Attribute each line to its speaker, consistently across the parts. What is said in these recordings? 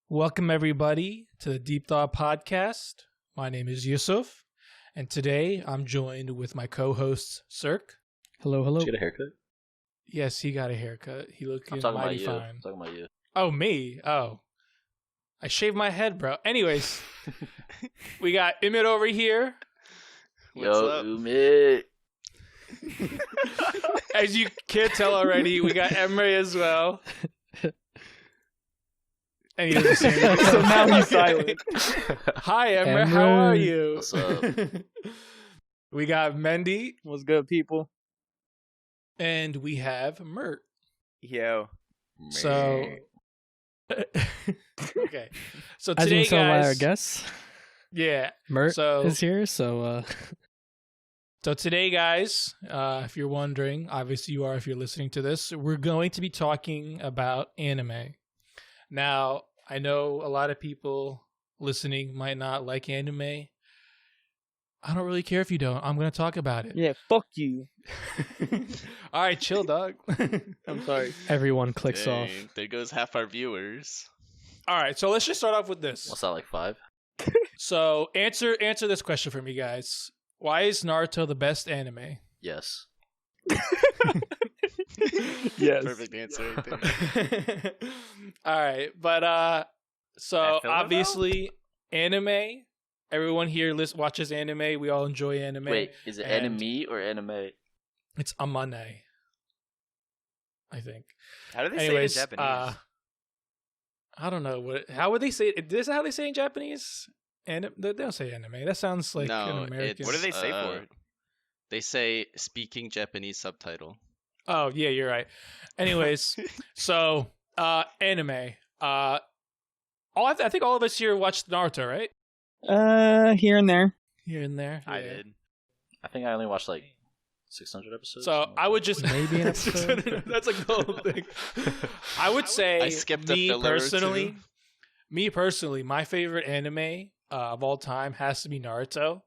Speaker 1: Welcome, everybody, to the DeepThought podcast. My name is Yusuf, and today I'm joined with my co-host, Cirque.
Speaker 2: Hello, hello.
Speaker 3: Did you get a haircut?
Speaker 1: Yes, he got a haircut. He looking
Speaker 3: I'm talking
Speaker 1: mighty
Speaker 3: about you.
Speaker 1: fine.
Speaker 3: I'm talking about you.
Speaker 1: Oh, me? Oh. I shaved my head, bro. Anyways, we got Emmett over here.
Speaker 3: What's
Speaker 4: up?
Speaker 3: Umit.
Speaker 1: As you can't tell already, we got Emery as well. And he doesn't say anything.
Speaker 2: So now he's silent.
Speaker 1: Hi, Emery. How are
Speaker 2: Emery.
Speaker 1: you?
Speaker 3: What's up?
Speaker 1: We got Mendy,
Speaker 4: What's good, people?
Speaker 1: and we have Mert.
Speaker 4: Yo.
Speaker 1: So, okay. So
Speaker 2: As
Speaker 1: today,
Speaker 2: you can tell by our
Speaker 1: guys,
Speaker 2: guests,
Speaker 1: yeah.
Speaker 2: Mert
Speaker 1: So-
Speaker 2: is here, so
Speaker 1: So today, guys, if you're wondering, obviously you are if you're listening to this, we're going to be talking about anime. Now, I know a lot of people listening might not like anime. I don't really care if you don't. I'm going to talk about it.
Speaker 4: Yeah, fuck you.
Speaker 1: All right, chill, dog.
Speaker 4: I'm sorry.
Speaker 2: everyone clicks off.
Speaker 5: Dang, there goes half our viewers.
Speaker 1: All right, so let's just start off with this.
Speaker 3: What's that, like 5?
Speaker 1: So answer this question for me, guys. Why is Naruto the best anime?
Speaker 3: Yes.
Speaker 4: Yes.
Speaker 5: Perfect answer right there.
Speaker 1: All right, but so
Speaker 4: That filler,
Speaker 1: obviously anime. Everyone here watches anime. We all enjoy anime.
Speaker 3: Wait, is it
Speaker 1: and-
Speaker 3: enemy or anime?
Speaker 1: It's amane, I think.
Speaker 4: How do they
Speaker 1: Anyways,
Speaker 4: say it in Japanese?
Speaker 1: I don't know how would they say it. Is this how they say it in Japanese? And they don't say anime. That sounds like
Speaker 5: No,
Speaker 1: an American.
Speaker 4: What do they say for it?
Speaker 5: They say speaking Japanese subtitle.
Speaker 1: Oh yeah, you're right. Anyways, so anime. I think all of us here watched Naruto, right?
Speaker 4: Here and there.
Speaker 1: Here and there.
Speaker 4: I
Speaker 1: Yeah.
Speaker 4: did.
Speaker 3: I think I only watched like 600 episodes.
Speaker 1: So
Speaker 3: something like
Speaker 1: I would
Speaker 3: that.
Speaker 1: just
Speaker 2: Maybe an episode.
Speaker 1: That's like the whole thing. I would say
Speaker 5: I skipped a
Speaker 1: me
Speaker 5: filler or
Speaker 1: personally.
Speaker 5: two.
Speaker 1: Me personally, my favorite anime of all time has to be Naruto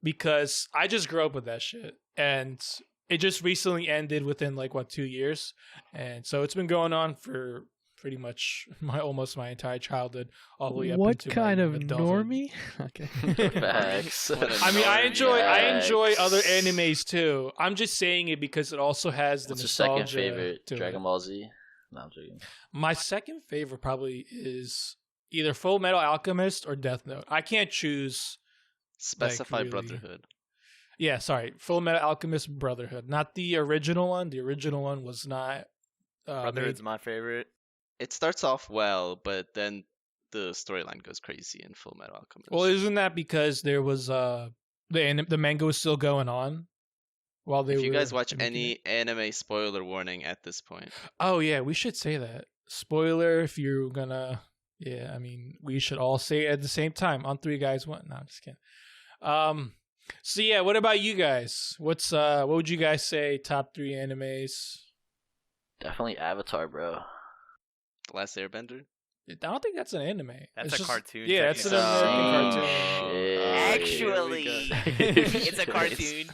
Speaker 1: because I just grew up with that shit, and it just recently ended within like 2 years, and so it's been going on for pretty much almost my entire childhood, all the way up
Speaker 2: What
Speaker 1: into
Speaker 2: kind
Speaker 1: my
Speaker 2: of
Speaker 1: adulthood.
Speaker 2: normie? Okay.
Speaker 3: Facts.
Speaker 5: What a
Speaker 1: I mean, I enjoy
Speaker 3: Facts.
Speaker 1: other animes too. I'm just saying it because it also has the
Speaker 3: What's your second
Speaker 1: nostalgia
Speaker 3: favorite?
Speaker 1: to
Speaker 3: Dragon
Speaker 1: it.
Speaker 3: Ball Z? No, I'm joking.
Speaker 1: My second favorite probably is either Full Metal Alchemist or Death Note. I can't choose.
Speaker 5: Specify
Speaker 1: really-
Speaker 5: Brotherhood.
Speaker 1: Yeah, sorry, Full Metal Alchemist Brotherhood, not the original one. The original one was not.
Speaker 4: Brotherhood's my favorite.
Speaker 5: It starts off well, but then the storyline goes crazy in Full Metal Alchemist.
Speaker 1: Well, isn't that because there was the manga was still going on while they
Speaker 5: if
Speaker 1: were
Speaker 5: you guys watch
Speaker 1: making
Speaker 5: any
Speaker 1: it?
Speaker 5: anime, spoiler warning at this point.
Speaker 1: Oh yeah, we should say that. Spoiler if you're gonna. Yeah, I mean we should all say it at the same time on 3 guys 1. No, I'm just kidding. So yeah, what about you guys? What would you guys say top 3 animes?
Speaker 3: Definitely Avatar, bro.
Speaker 5: The Last Airbender.
Speaker 1: I don't think that's an anime.
Speaker 4: That's
Speaker 1: It's
Speaker 4: a
Speaker 1: just-
Speaker 4: cartoon,
Speaker 1: Yeah, it's an
Speaker 4: technically.
Speaker 1: American
Speaker 3: Oh,
Speaker 1: cartoon.
Speaker 3: shit.
Speaker 5: Here we go.
Speaker 4: It's a cartoon.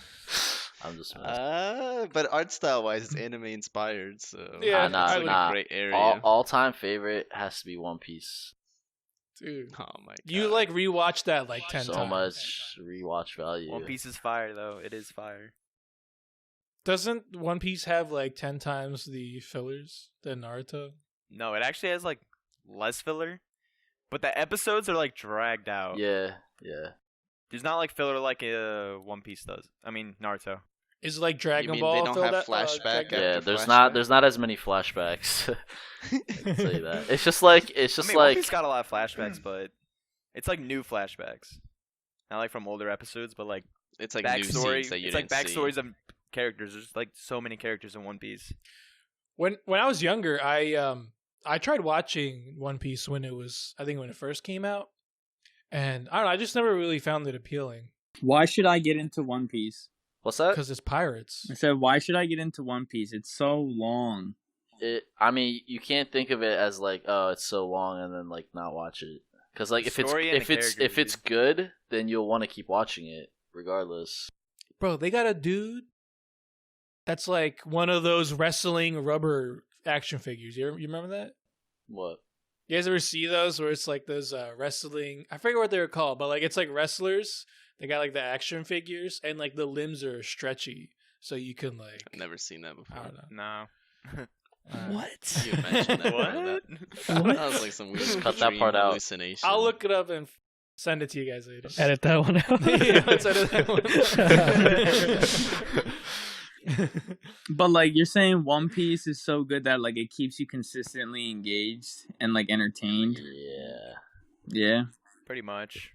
Speaker 3: I'm just messing.
Speaker 5: But art style wise, it's anime inspired, so
Speaker 1: Yeah,
Speaker 5: it's
Speaker 1: I
Speaker 5: a
Speaker 1: would-
Speaker 5: great area.
Speaker 3: All-time favorite has to be One Piece.
Speaker 1: Dude,
Speaker 5: Oh my god.
Speaker 1: you like rewatched that like 10
Speaker 3: So
Speaker 1: times.
Speaker 3: much rewatch value.
Speaker 4: One Piece is fire, though. It is fire.
Speaker 1: Doesn't One Piece have like 10 times the fillers than Naruto?
Speaker 4: No, it actually has, like, less filler. But the episodes are, like, dragged out.
Speaker 3: Yeah, yeah.
Speaker 4: There's not, like, filler like One Piece does. I mean, Naruto.
Speaker 1: Is it like Dragon
Speaker 5: mean
Speaker 1: Ball?
Speaker 5: they don't
Speaker 1: filled
Speaker 5: have
Speaker 1: out-
Speaker 5: flashback
Speaker 1: dragged out?
Speaker 3: Yeah,
Speaker 5: after
Speaker 3: there's not as many flashbacks. I'll tell you that. It's just
Speaker 4: I mean,
Speaker 3: like
Speaker 4: One Piece got a lot of flashbacks, but it's, like, new flashbacks. Not, like, from older episodes, but, like,
Speaker 5: It's like new
Speaker 4: backstory.
Speaker 5: scenes that you
Speaker 4: It's like
Speaker 5: didn't see.
Speaker 4: backstories of characters. There's, like, so many characters in One Piece.
Speaker 1: When I was younger, I tried watching One Piece when it first came out, and I don't know, I just never really found it appealing
Speaker 6: Why should I get into One Piece?
Speaker 3: what's that?
Speaker 1: because it's pirates.
Speaker 6: I said, why should I get into One Piece? It's so long.
Speaker 3: I mean, you can't think of it as like, oh, it's so long, and then like not watch it. Because like
Speaker 4: The
Speaker 3: if it's
Speaker 4: story and the
Speaker 3: if it's
Speaker 4: characters,
Speaker 3: good, then you'll want to keep watching it regardless.
Speaker 1: Bro, they got a dude that's like one of those wrestling rubber action figures. You remember that?
Speaker 3: What?
Speaker 1: You guys ever see those where it's like those wrestling? I forget what they're called, but like it's like wrestlers. They got like the action figures, and like the limbs are stretchy, so you can like.
Speaker 5: I've never seen that
Speaker 1: I
Speaker 5: before.
Speaker 1: don't know.
Speaker 4: No.
Speaker 2: What?
Speaker 5: You mentioned that.
Speaker 4: What?
Speaker 5: That was like some weird
Speaker 3: Just cut that part
Speaker 5: dream
Speaker 3: out.
Speaker 5: hallucination.
Speaker 1: I'll look it up and send it to you guys later.
Speaker 2: Edit that one out.
Speaker 1: Yeah, let's edit that one.
Speaker 6: But like you're saying, One Piece is so good that like it keeps you consistently engaged and like entertained.
Speaker 3: Yeah.
Speaker 6: Yeah.
Speaker 4: Pretty much.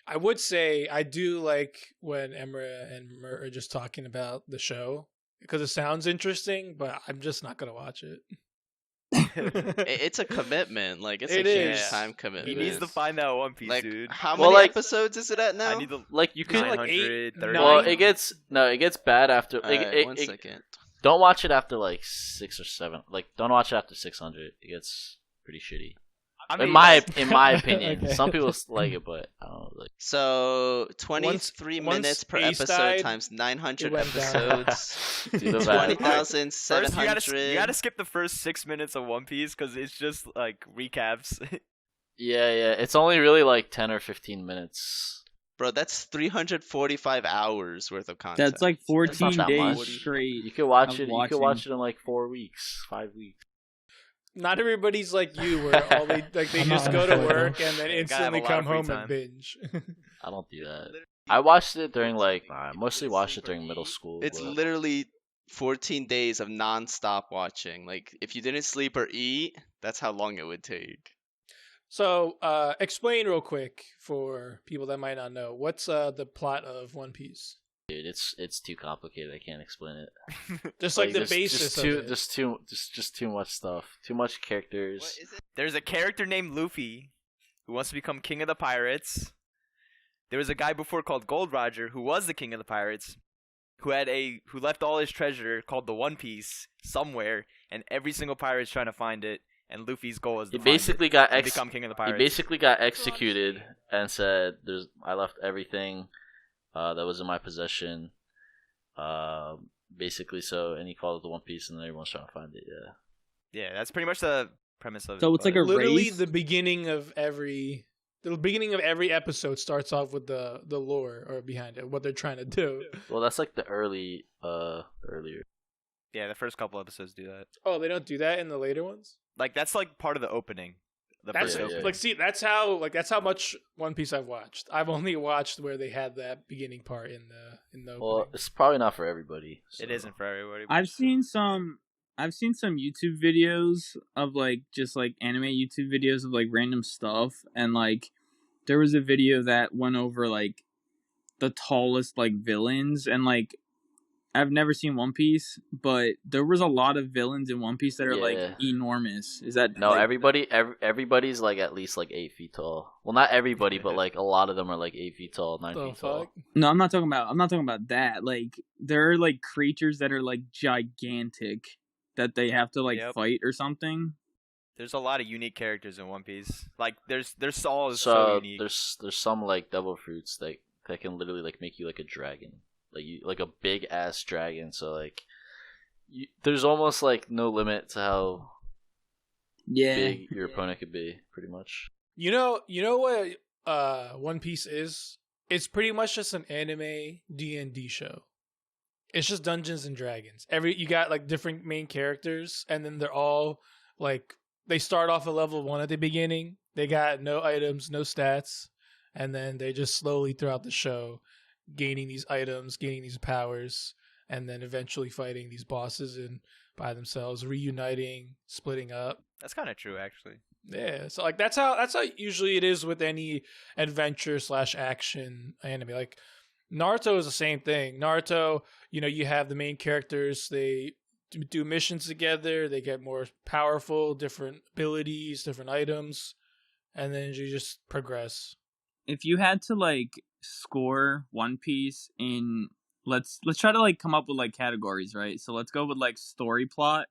Speaker 1: I would say I do like when Emra and Mer are just talking about the show because it sounds interesting, but I'm just not gonna watch it.
Speaker 5: It's a commitment. Like it's
Speaker 1: It
Speaker 5: a huge
Speaker 1: is.
Speaker 5: time commitment.
Speaker 4: He needs to find that One Piece,
Speaker 5: like
Speaker 4: dude.
Speaker 5: how
Speaker 3: Well,
Speaker 5: many
Speaker 3: like-
Speaker 5: episodes is it at now?
Speaker 4: I need the
Speaker 3: Like you can.
Speaker 1: like
Speaker 4: 930.
Speaker 1: nine-
Speaker 3: Well, it gets bad after.
Speaker 5: Alright, 1 second.
Speaker 3: Don't watch it after like 6 or 7. Like don't watch it after 600. It gets pretty shitty.
Speaker 4: I
Speaker 3: In
Speaker 4: mean,
Speaker 3: my opinion,
Speaker 1: Okay.
Speaker 3: some people like it, but I don't know. Like
Speaker 5: So 23
Speaker 1: once
Speaker 5: minutes per
Speaker 1: Ace
Speaker 5: episode
Speaker 1: died,
Speaker 5: times 900
Speaker 1: it went down.
Speaker 5: episodes.
Speaker 3: Dude, the bad.
Speaker 5: 20,700.
Speaker 4: first you gotta skip the first 6 minutes of One Piece because it's just like recaps.
Speaker 3: Yeah. It's only really like 10 or 15 minutes.
Speaker 5: Bro, that's 345 hours worth of content.
Speaker 6: That's like
Speaker 3: That's
Speaker 6: 14
Speaker 3: not that
Speaker 6: days
Speaker 3: much.
Speaker 6: straight.
Speaker 3: You could watch
Speaker 6: of
Speaker 3: it. You
Speaker 6: watching.
Speaker 3: could watch it in like 4 weeks, 5 weeks.
Speaker 1: Not everybody's like you, where all they like they
Speaker 2: I'm
Speaker 1: just
Speaker 2: not
Speaker 1: go to
Speaker 2: gonna
Speaker 1: work and then
Speaker 4: You gotta have a
Speaker 1: instantly
Speaker 4: lot
Speaker 1: come
Speaker 4: of free
Speaker 1: home
Speaker 4: time.
Speaker 1: and binge.
Speaker 3: I don't do that. I watched it during like I mostly watched it during middle school.
Speaker 5: It's
Speaker 3: but-
Speaker 5: literally 14 days of non-stop watching. Like if you didn't sleep or eat, that's how long it would take.
Speaker 1: So, explain real quick for people that might not know what's the plot of One Piece.
Speaker 3: Dude, it's too complicated. I can't explain it.
Speaker 1: Just like the
Speaker 3: there's
Speaker 1: basis of it.
Speaker 3: just too much stuff. Too much characters.
Speaker 4: There's a character named Luffy who wants to become king of the pirates. There was a guy before called Gold Roger who was the king of the pirates, who left all his treasure called the One Piece somewhere, and every single pirate's trying to find it. And Luffy's goal is to
Speaker 3: He basically got
Speaker 4: become king of the
Speaker 3: He
Speaker 4: pirates.
Speaker 3: basically got executed and said, I left everything that was in my possession." Basically, and he called it the One Piece, and then everyone's trying to find it. Yeah.
Speaker 4: Yeah, that's pretty much the premise of it.
Speaker 6: So it's like
Speaker 4: but-
Speaker 6: a
Speaker 1: Literally,
Speaker 6: race?
Speaker 1: the beginning of every episode starts off with the lore or behind it, what they're trying to do.
Speaker 3: Well, that's like the earlier.
Speaker 4: Yeah, the first couple episodes do that.
Speaker 1: Oh, they don't do that in the later ones.
Speaker 4: Like that's like part of the opening. The
Speaker 1: That's
Speaker 4: first
Speaker 3: Yeah,
Speaker 4: opening.
Speaker 1: like see that's how much One Piece I've watched. I've only watched where they had that beginning part in the
Speaker 3: Well,
Speaker 1: opening.
Speaker 3: it's probably not for everybody.
Speaker 4: It
Speaker 3: so.
Speaker 4: isn't for everybody. but-
Speaker 6: I've seen some YouTube videos of like just like anime YouTube videos of like random stuff, and like there was a video that went over like the tallest like villains, and like I've never seen One Piece, but there was a lot of villains in One Piece that are like
Speaker 3: Yeah.
Speaker 6: enormous. Is that
Speaker 3: No,
Speaker 6: like,
Speaker 3: everybody's like at least like 8 feet tall. Well, not everybody, but like a lot of them are like 8 feet tall, 9
Speaker 1: The
Speaker 3: feet tall.
Speaker 1: fuck?
Speaker 6: No, I'm not talking about that. Like there are like creatures that are like gigantic that they have to like
Speaker 4: Yep.
Speaker 6: fight or something.
Speaker 4: There's a lot of unique characters in One Piece. Like there's all is so
Speaker 3: So
Speaker 4: unique.
Speaker 3: there's some like devil fruits that can literally like make you like a dragon, like a big ass dragon. So like, there's almost like no limit to how
Speaker 6: Yeah.
Speaker 3: big your opponent could be, pretty much.
Speaker 1: You know what One Piece is? It's pretty much just an anime D&D show. It's just Dungeons and Dragons. You got like different main characters, and then they're all like they start off at level 1 at the beginning. They got no items, no stats, and then they just slowly throughout the show gaining these items, gaining these powers, and then eventually fighting these bosses and by themselves, reuniting, splitting up.
Speaker 4: That's kind of true, actually.
Speaker 1: Yeah, so like that's how usually it is with any adventure / action anime. Like Naruto is the same thing. Naruto, you have the main characters. They do missions together. They get more powerful, different abilities, different items, and then you just progress.
Speaker 6: If you had to like score One Piece in let's try to like come up with like categories, right? So let's go with like story plot,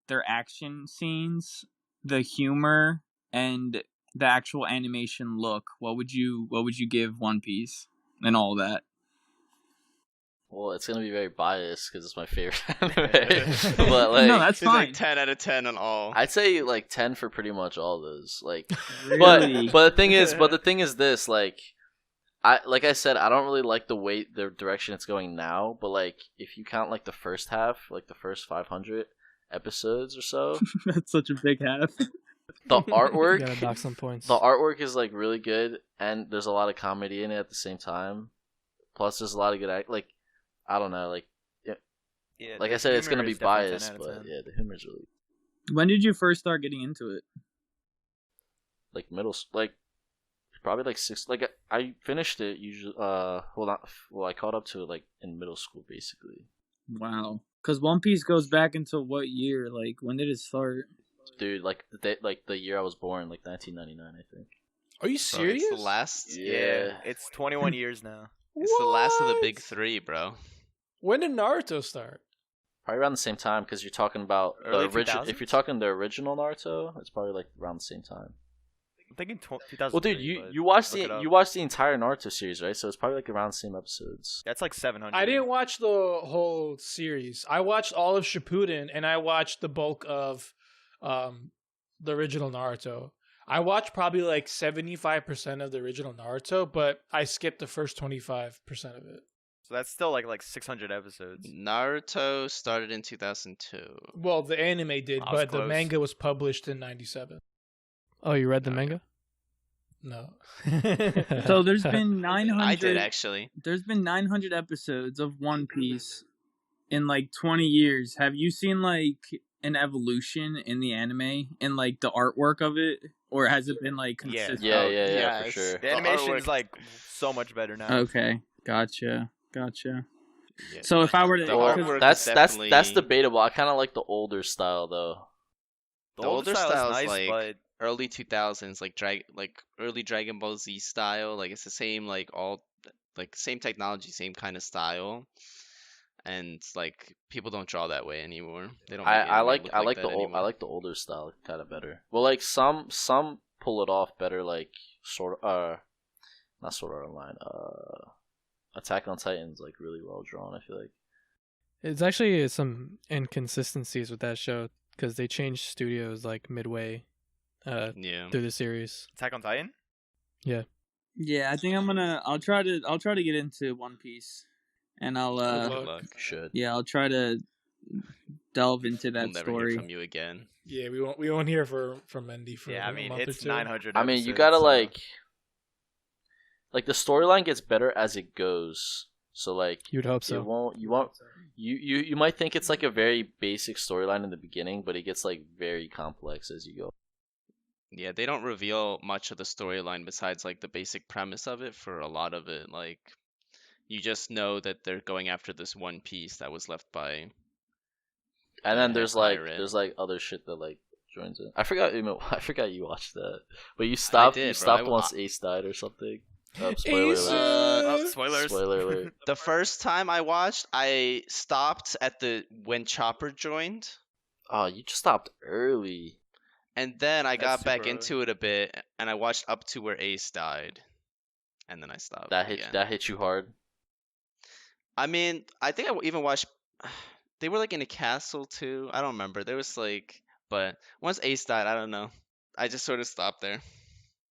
Speaker 6: their action scenes, the humor, and the actual animation look. What would you give One Piece and all that?
Speaker 3: Well, it's gonna be very biased because it's my favorite anime. But like,
Speaker 6: No, that's
Speaker 5: It's like
Speaker 6: fine.
Speaker 5: 10 out of 10 on all.
Speaker 3: I'd say like 10 for pretty much all those. Like,
Speaker 6: Really?
Speaker 3: but the thing is this, like I said, I don't really like the direction it's going now. But like, if you count like the first half, like the first 500 episodes or so,
Speaker 6: That's such a big half.
Speaker 3: the
Speaker 2: You
Speaker 3: artwork,
Speaker 2: gotta dock some points.
Speaker 3: the artwork is like really good, and there's a lot of comedy in it at the same time. Plus, there's a lot of good like, I don't know, like
Speaker 4: Yeah,
Speaker 3: like I
Speaker 4: the
Speaker 3: said, it's gonna
Speaker 4: humor
Speaker 3: be
Speaker 4: is definitely 10
Speaker 3: biased,
Speaker 4: out of
Speaker 3: but
Speaker 4: 10.
Speaker 3: yeah, the humor's really
Speaker 6: When did you first start getting into it?
Speaker 3: like like probably like six. Like I finished it usually. I caught up to it like in middle school, basically.
Speaker 6: Wow. Because One Piece goes back into what year? Like, when did it start?
Speaker 3: Dude, like the year I was born, like 1999, I think.
Speaker 1: Are you
Speaker 5: Bro,
Speaker 1: serious?
Speaker 5: it's the last.
Speaker 3: Yeah.
Speaker 4: It's 21 years now.
Speaker 5: It's the last of the big
Speaker 1: What?
Speaker 5: 3, bro.
Speaker 1: When did Naruto start?
Speaker 3: Probably around the same time, because you're talking about the
Speaker 4: Early
Speaker 3: original.
Speaker 4: 2000s?
Speaker 3: If you're talking the original Naruto, it's probably like around the same time.
Speaker 4: I'm thinking 2003.
Speaker 3: Well, dude,
Speaker 4: but
Speaker 3: you watched
Speaker 4: look it up.
Speaker 3: you watched the entire Naruto series, right? So it's probably like around the same episodes.
Speaker 4: That's like 700.
Speaker 1: I didn't watch the whole series. I watched all of Shippuden, and I watched the bulk of the original Naruto. I watched probably like 75% of the original Naruto, but I skipped the first 25% of it.
Speaker 4: So that's still like 600 episodes.
Speaker 5: Naruto started in 2002.
Speaker 1: Well, the anime did,
Speaker 4: I was
Speaker 1: but the
Speaker 4: close.
Speaker 1: manga was published in 97.
Speaker 2: Oh, you read the
Speaker 5: Okay.
Speaker 2: manga?
Speaker 1: No.
Speaker 6: So there's been 900.
Speaker 5: I did actually.
Speaker 6: There's been 900 episodes of One Piece in like 20 years. Have you seen like an evolution in the anime and like the artwork of it, or has it been like
Speaker 4: Yeah.
Speaker 6: consistent?
Speaker 3: Yeah,
Speaker 5: Oh,
Speaker 3: yeah, for
Speaker 5: yes.
Speaker 3: sure.
Speaker 4: The animation
Speaker 5: artwork-
Speaker 4: is like so much better now.
Speaker 6: Okay, gotcha.
Speaker 5: Yeah.
Speaker 6: So if I were to,
Speaker 5: The
Speaker 3: Well,
Speaker 5: artwork
Speaker 3: that's
Speaker 5: is
Speaker 3: that's
Speaker 5: definitely-
Speaker 3: debatable. I kind of like the older style though.
Speaker 4: The
Speaker 5: The older
Speaker 4: style
Speaker 5: style's
Speaker 4: is nice,
Speaker 5: like-
Speaker 4: but
Speaker 5: early 2000s, like early Dragon Ball Z style. Like it's the same, same technology, same kind of style. And like people don't draw that way anymore. They don't. Make
Speaker 3: I
Speaker 5: anime
Speaker 3: like
Speaker 5: look
Speaker 3: I like
Speaker 5: that
Speaker 3: the old I
Speaker 5: anymore.
Speaker 3: like the older style kind of better. Well, like some pull it off better, like not Sword Art Online. Attack on Titan's like really well drawn. I feel like.
Speaker 2: It's actually some inconsistencies with that show because they changed studios like midway
Speaker 5: Yeah.
Speaker 2: through the series.
Speaker 4: Attack on Titan.
Speaker 6: yeah, I think I'll try to get into One Piece, and I'll
Speaker 5: Good luck.
Speaker 3: Should.
Speaker 6: yeah, I'll try to delve into that
Speaker 5: We'll never
Speaker 6: story.
Speaker 5: hear from you again.
Speaker 1: Yeah, we won't hear from Mendy for
Speaker 4: Yeah, I
Speaker 1: a
Speaker 4: mean
Speaker 1: month or
Speaker 4: it's
Speaker 1: two.
Speaker 4: 900.
Speaker 3: I mean, you
Speaker 4: episodes,
Speaker 3: gotta
Speaker 4: so-
Speaker 3: like the storyline gets better as it goes. So like
Speaker 2: You'd hope so.
Speaker 3: you might think it's like a very basic storyline in the beginning, but it gets like very complex as you go.
Speaker 5: Yeah, they don't reveal much of the storyline besides like the basic premise of it for a lot of it. Like you just know that they're going after this one piece that was left by
Speaker 3: And then
Speaker 5: Yeah,
Speaker 3: there's
Speaker 5: pirate.
Speaker 3: like other shit that like joins in. I forgot you watched that, but you stopped
Speaker 5: did, bro.
Speaker 3: stopped once Ace died or something. Spoiler
Speaker 1: Ace!
Speaker 3: alert!
Speaker 4: Oh, spoilers.
Speaker 3: Spoiler alert!
Speaker 5: The first time I watched, I stopped at when Chopper joined,
Speaker 3: Oh, you just stopped early.
Speaker 5: and then I
Speaker 4: That's
Speaker 5: got back
Speaker 4: super
Speaker 5: into it a bit, and I watched up to where Ace died, and then I stopped.
Speaker 3: That hit
Speaker 5: again.
Speaker 3: you hard.
Speaker 5: I mean, I think I even watched. They were like in a castle too. I don't remember. There was like, but once Ace died, I don't know. I just sort of stopped there.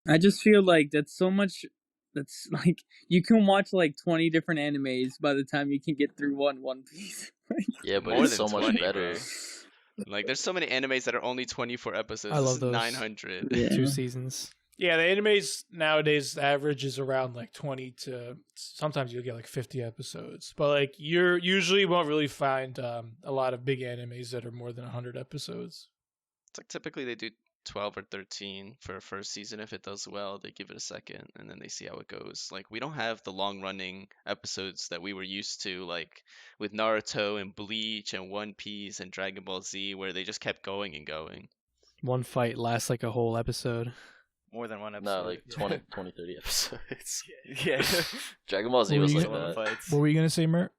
Speaker 6: I just feel like that's so much. That's like you can watch like 20 different animes by the time you can get through One Piece.
Speaker 3: Yeah, but
Speaker 5: More
Speaker 3: it's
Speaker 5: than
Speaker 3: so much
Speaker 5: 20,
Speaker 3: better.
Speaker 5: bro. Like, there's so many animes that are only 24 episodes.
Speaker 2: I
Speaker 5: This
Speaker 2: love
Speaker 5: is
Speaker 2: those.
Speaker 5: 900.
Speaker 6: Yeah.
Speaker 2: 2 seasons.
Speaker 1: Yeah, the animes nowadays the average is around like 20 to sometimes you'll get like 50 episodes. But like you're usually won't really find a lot of big animes that are more than 100 episodes.
Speaker 5: It's like typically they do 12 or 13 for a first season. If it does well, they give it a second, and then they see how it goes. Like, we don't have the long-running episodes that we were used to, like with Naruto and Bleach and One Piece and Dragon Ball Z, where they just kept going and going.
Speaker 2: One fight lasts like a whole episode.
Speaker 4: More than one episode.
Speaker 3: No, like 20, 30 episodes.
Speaker 4: Yeah.
Speaker 3: Dragon Ball Z
Speaker 1: What
Speaker 3: was
Speaker 1: were
Speaker 3: like
Speaker 1: you
Speaker 3: that.
Speaker 4: Fights.
Speaker 1: What were you gonna say, Mert?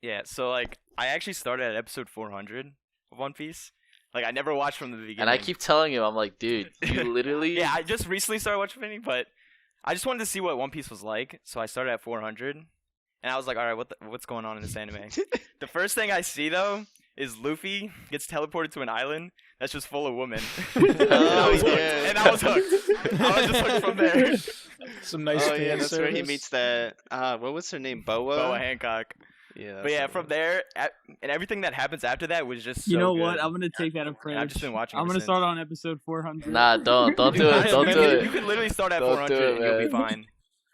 Speaker 4: Yeah, so like I actually started at episode 400 of One Piece. Like I never watched from the beginning.
Speaker 3: And I keep telling you, I'm like, dude, you literally.
Speaker 4: Yeah, I just recently started watching it, but I just wanted to see what One Piece was like, so I started at 400. and I was like, all right, what's going on in this anime? The first thing I see though is Luffy gets teleported to an island that's just full of women. And I was hooked. I was just hooked from there.
Speaker 1: Some nice.
Speaker 5: Oh yeah,
Speaker 1: fan
Speaker 5: that's where he
Speaker 1: service.
Speaker 5: meets that. What was her name? Boa.
Speaker 4: Boa Hancock.
Speaker 5: Yeah.
Speaker 4: But
Speaker 5: that's
Speaker 4: yeah,
Speaker 5: what it
Speaker 4: from
Speaker 5: was.
Speaker 4: there, and everything that happens after that was just.
Speaker 6: You
Speaker 4: so
Speaker 6: know
Speaker 4: good.
Speaker 6: what? I'm gonna take that
Speaker 4: And
Speaker 6: approach.
Speaker 4: I've just been watching.
Speaker 6: I'm
Speaker 4: ever
Speaker 6: gonna
Speaker 4: since.
Speaker 6: start on episode 400.
Speaker 3: Nah, don't do
Speaker 4: You
Speaker 3: it. Don't
Speaker 4: can-
Speaker 3: do
Speaker 4: You
Speaker 3: it.
Speaker 4: can literally start at
Speaker 3: Don't
Speaker 4: 400
Speaker 3: do it,
Speaker 4: and you'll be
Speaker 3: man.
Speaker 4: fine.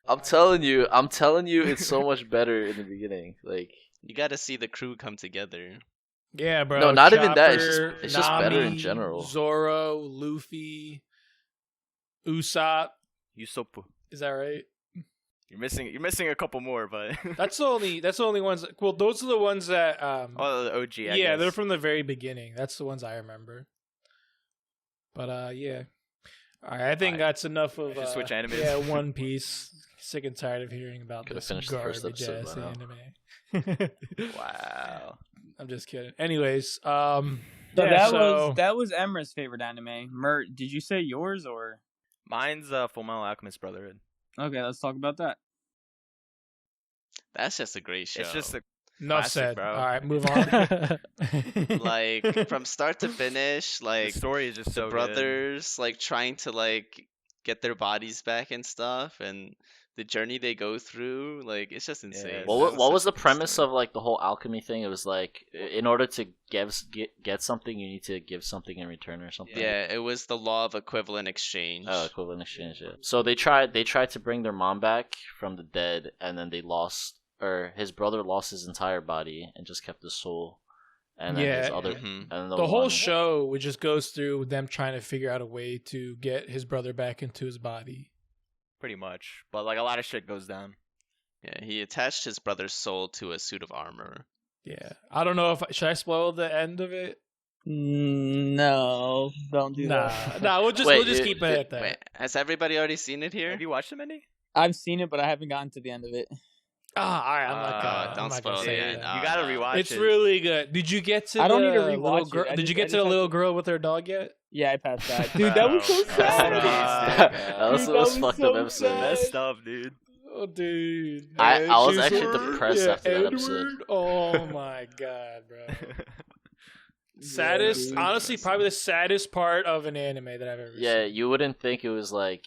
Speaker 3: I'm telling you, it's so much better in the beginning. Like,
Speaker 5: You got to see the crew come together.
Speaker 1: Yeah, bro.
Speaker 3: No, not even that, it's
Speaker 1: Chopper,
Speaker 3: just better in
Speaker 1: Nami,
Speaker 3: general.
Speaker 1: Zoro, Luffy, Usopp.
Speaker 4: Usopp.
Speaker 1: Is that right?
Speaker 4: You're missing a couple more, but
Speaker 1: That's the only ones. Well, those are the ones that.
Speaker 4: oh, the OG. I
Speaker 1: yeah,
Speaker 4: guess.
Speaker 1: they're from the very beginning. That's the ones I remember. But yeah. All right, I think
Speaker 4: Alright.
Speaker 1: that's enough of.
Speaker 4: Should switch animes.
Speaker 1: Yeah, One Piece. Sick and tired of hearing about
Speaker 3: Could've
Speaker 1: this
Speaker 3: finished the first
Speaker 1: garbage
Speaker 3: episode
Speaker 1: ass
Speaker 3: by now.
Speaker 1: anime.
Speaker 4: Wow.
Speaker 1: I'm just kidding. Anyways,
Speaker 6: So
Speaker 1: yeah,
Speaker 6: that was Emra's favorite anime. Mert, did you say yours or?
Speaker 4: Mine's Full Metal Alchemist Brotherhood.
Speaker 6: Okay, let's talk about that.
Speaker 5: That's just a great show.
Speaker 4: It's just a
Speaker 1: enough
Speaker 4: classic,
Speaker 1: said.
Speaker 4: bro.
Speaker 1: All right, move on.
Speaker 5: like from start to finish,
Speaker 4: the
Speaker 5: like
Speaker 4: story is just
Speaker 5: the
Speaker 4: so good.
Speaker 5: brothers like trying to like get their bodies back and stuff, and the journey they go through, like it's just insane.
Speaker 4: Yeah.
Speaker 3: what was the premise of like the whole alchemy thing? It was like, in order to get something, you need to give something in return or something.
Speaker 5: Yeah, it was the law of equivalent exchange.
Speaker 3: Oh, equivalent exchange. Yeah. So they tried to bring their mom back from the dead, and then they lost, or his brother lost his entire body and just kept his soul. And then his
Speaker 1: Yeah.
Speaker 3: other,
Speaker 5: Mhm.
Speaker 3: and
Speaker 1: The whole
Speaker 3: one-
Speaker 1: show, which just goes through them trying to figure out a way to get his brother back into his body.
Speaker 4: Pretty much, but like a lot of shit goes down.
Speaker 5: Yeah, he attached his brother's soul to a suit of armor.
Speaker 1: Yeah, I don't know if should I spoil the end of it.
Speaker 6: No, don't do
Speaker 1: Nah,
Speaker 6: that.
Speaker 1: nah, we'll
Speaker 3: Wait,
Speaker 1: just keep it at that.
Speaker 5: Wait, has everybody already seen it here?
Speaker 4: Have you watched it, Mindy?
Speaker 6: I've seen it, but I haven't gotten to the end of it.
Speaker 1: Ah, all right, I'm not gonna.
Speaker 5: don't
Speaker 1: I'm not
Speaker 5: spoil
Speaker 1: gonna
Speaker 5: it
Speaker 1: say
Speaker 5: yet.
Speaker 1: that.
Speaker 4: You gotta rewatch
Speaker 1: It's
Speaker 4: it.
Speaker 1: really good. Did you get to?
Speaker 6: I don't
Speaker 1: the
Speaker 6: need to
Speaker 1: little
Speaker 6: rewatch it.
Speaker 1: girl?
Speaker 6: I
Speaker 1: Did
Speaker 6: just-
Speaker 1: you get
Speaker 6: I
Speaker 1: to
Speaker 6: just
Speaker 1: the
Speaker 6: have
Speaker 1: little
Speaker 6: to-
Speaker 1: girl with her dog yet?
Speaker 6: Yeah, I passed that. Dude, that was so
Speaker 4: Bro.
Speaker 6: sad.
Speaker 4: Bro.
Speaker 3: that was
Speaker 6: Dude,
Speaker 3: the most
Speaker 6: that was
Speaker 3: fucked up
Speaker 6: so
Speaker 3: episode.
Speaker 6: sad.
Speaker 4: Messed up, dude.
Speaker 1: Oh, dude.
Speaker 3: I was
Speaker 1: Edward?
Speaker 3: actually depressed after that episode.
Speaker 1: Edward? Oh my god, bro. Saddest,
Speaker 6: dude.
Speaker 1: honestly, probably the saddest part of an anime that I've ever
Speaker 3: Yeah,
Speaker 1: seen.
Speaker 3: you wouldn't think it was like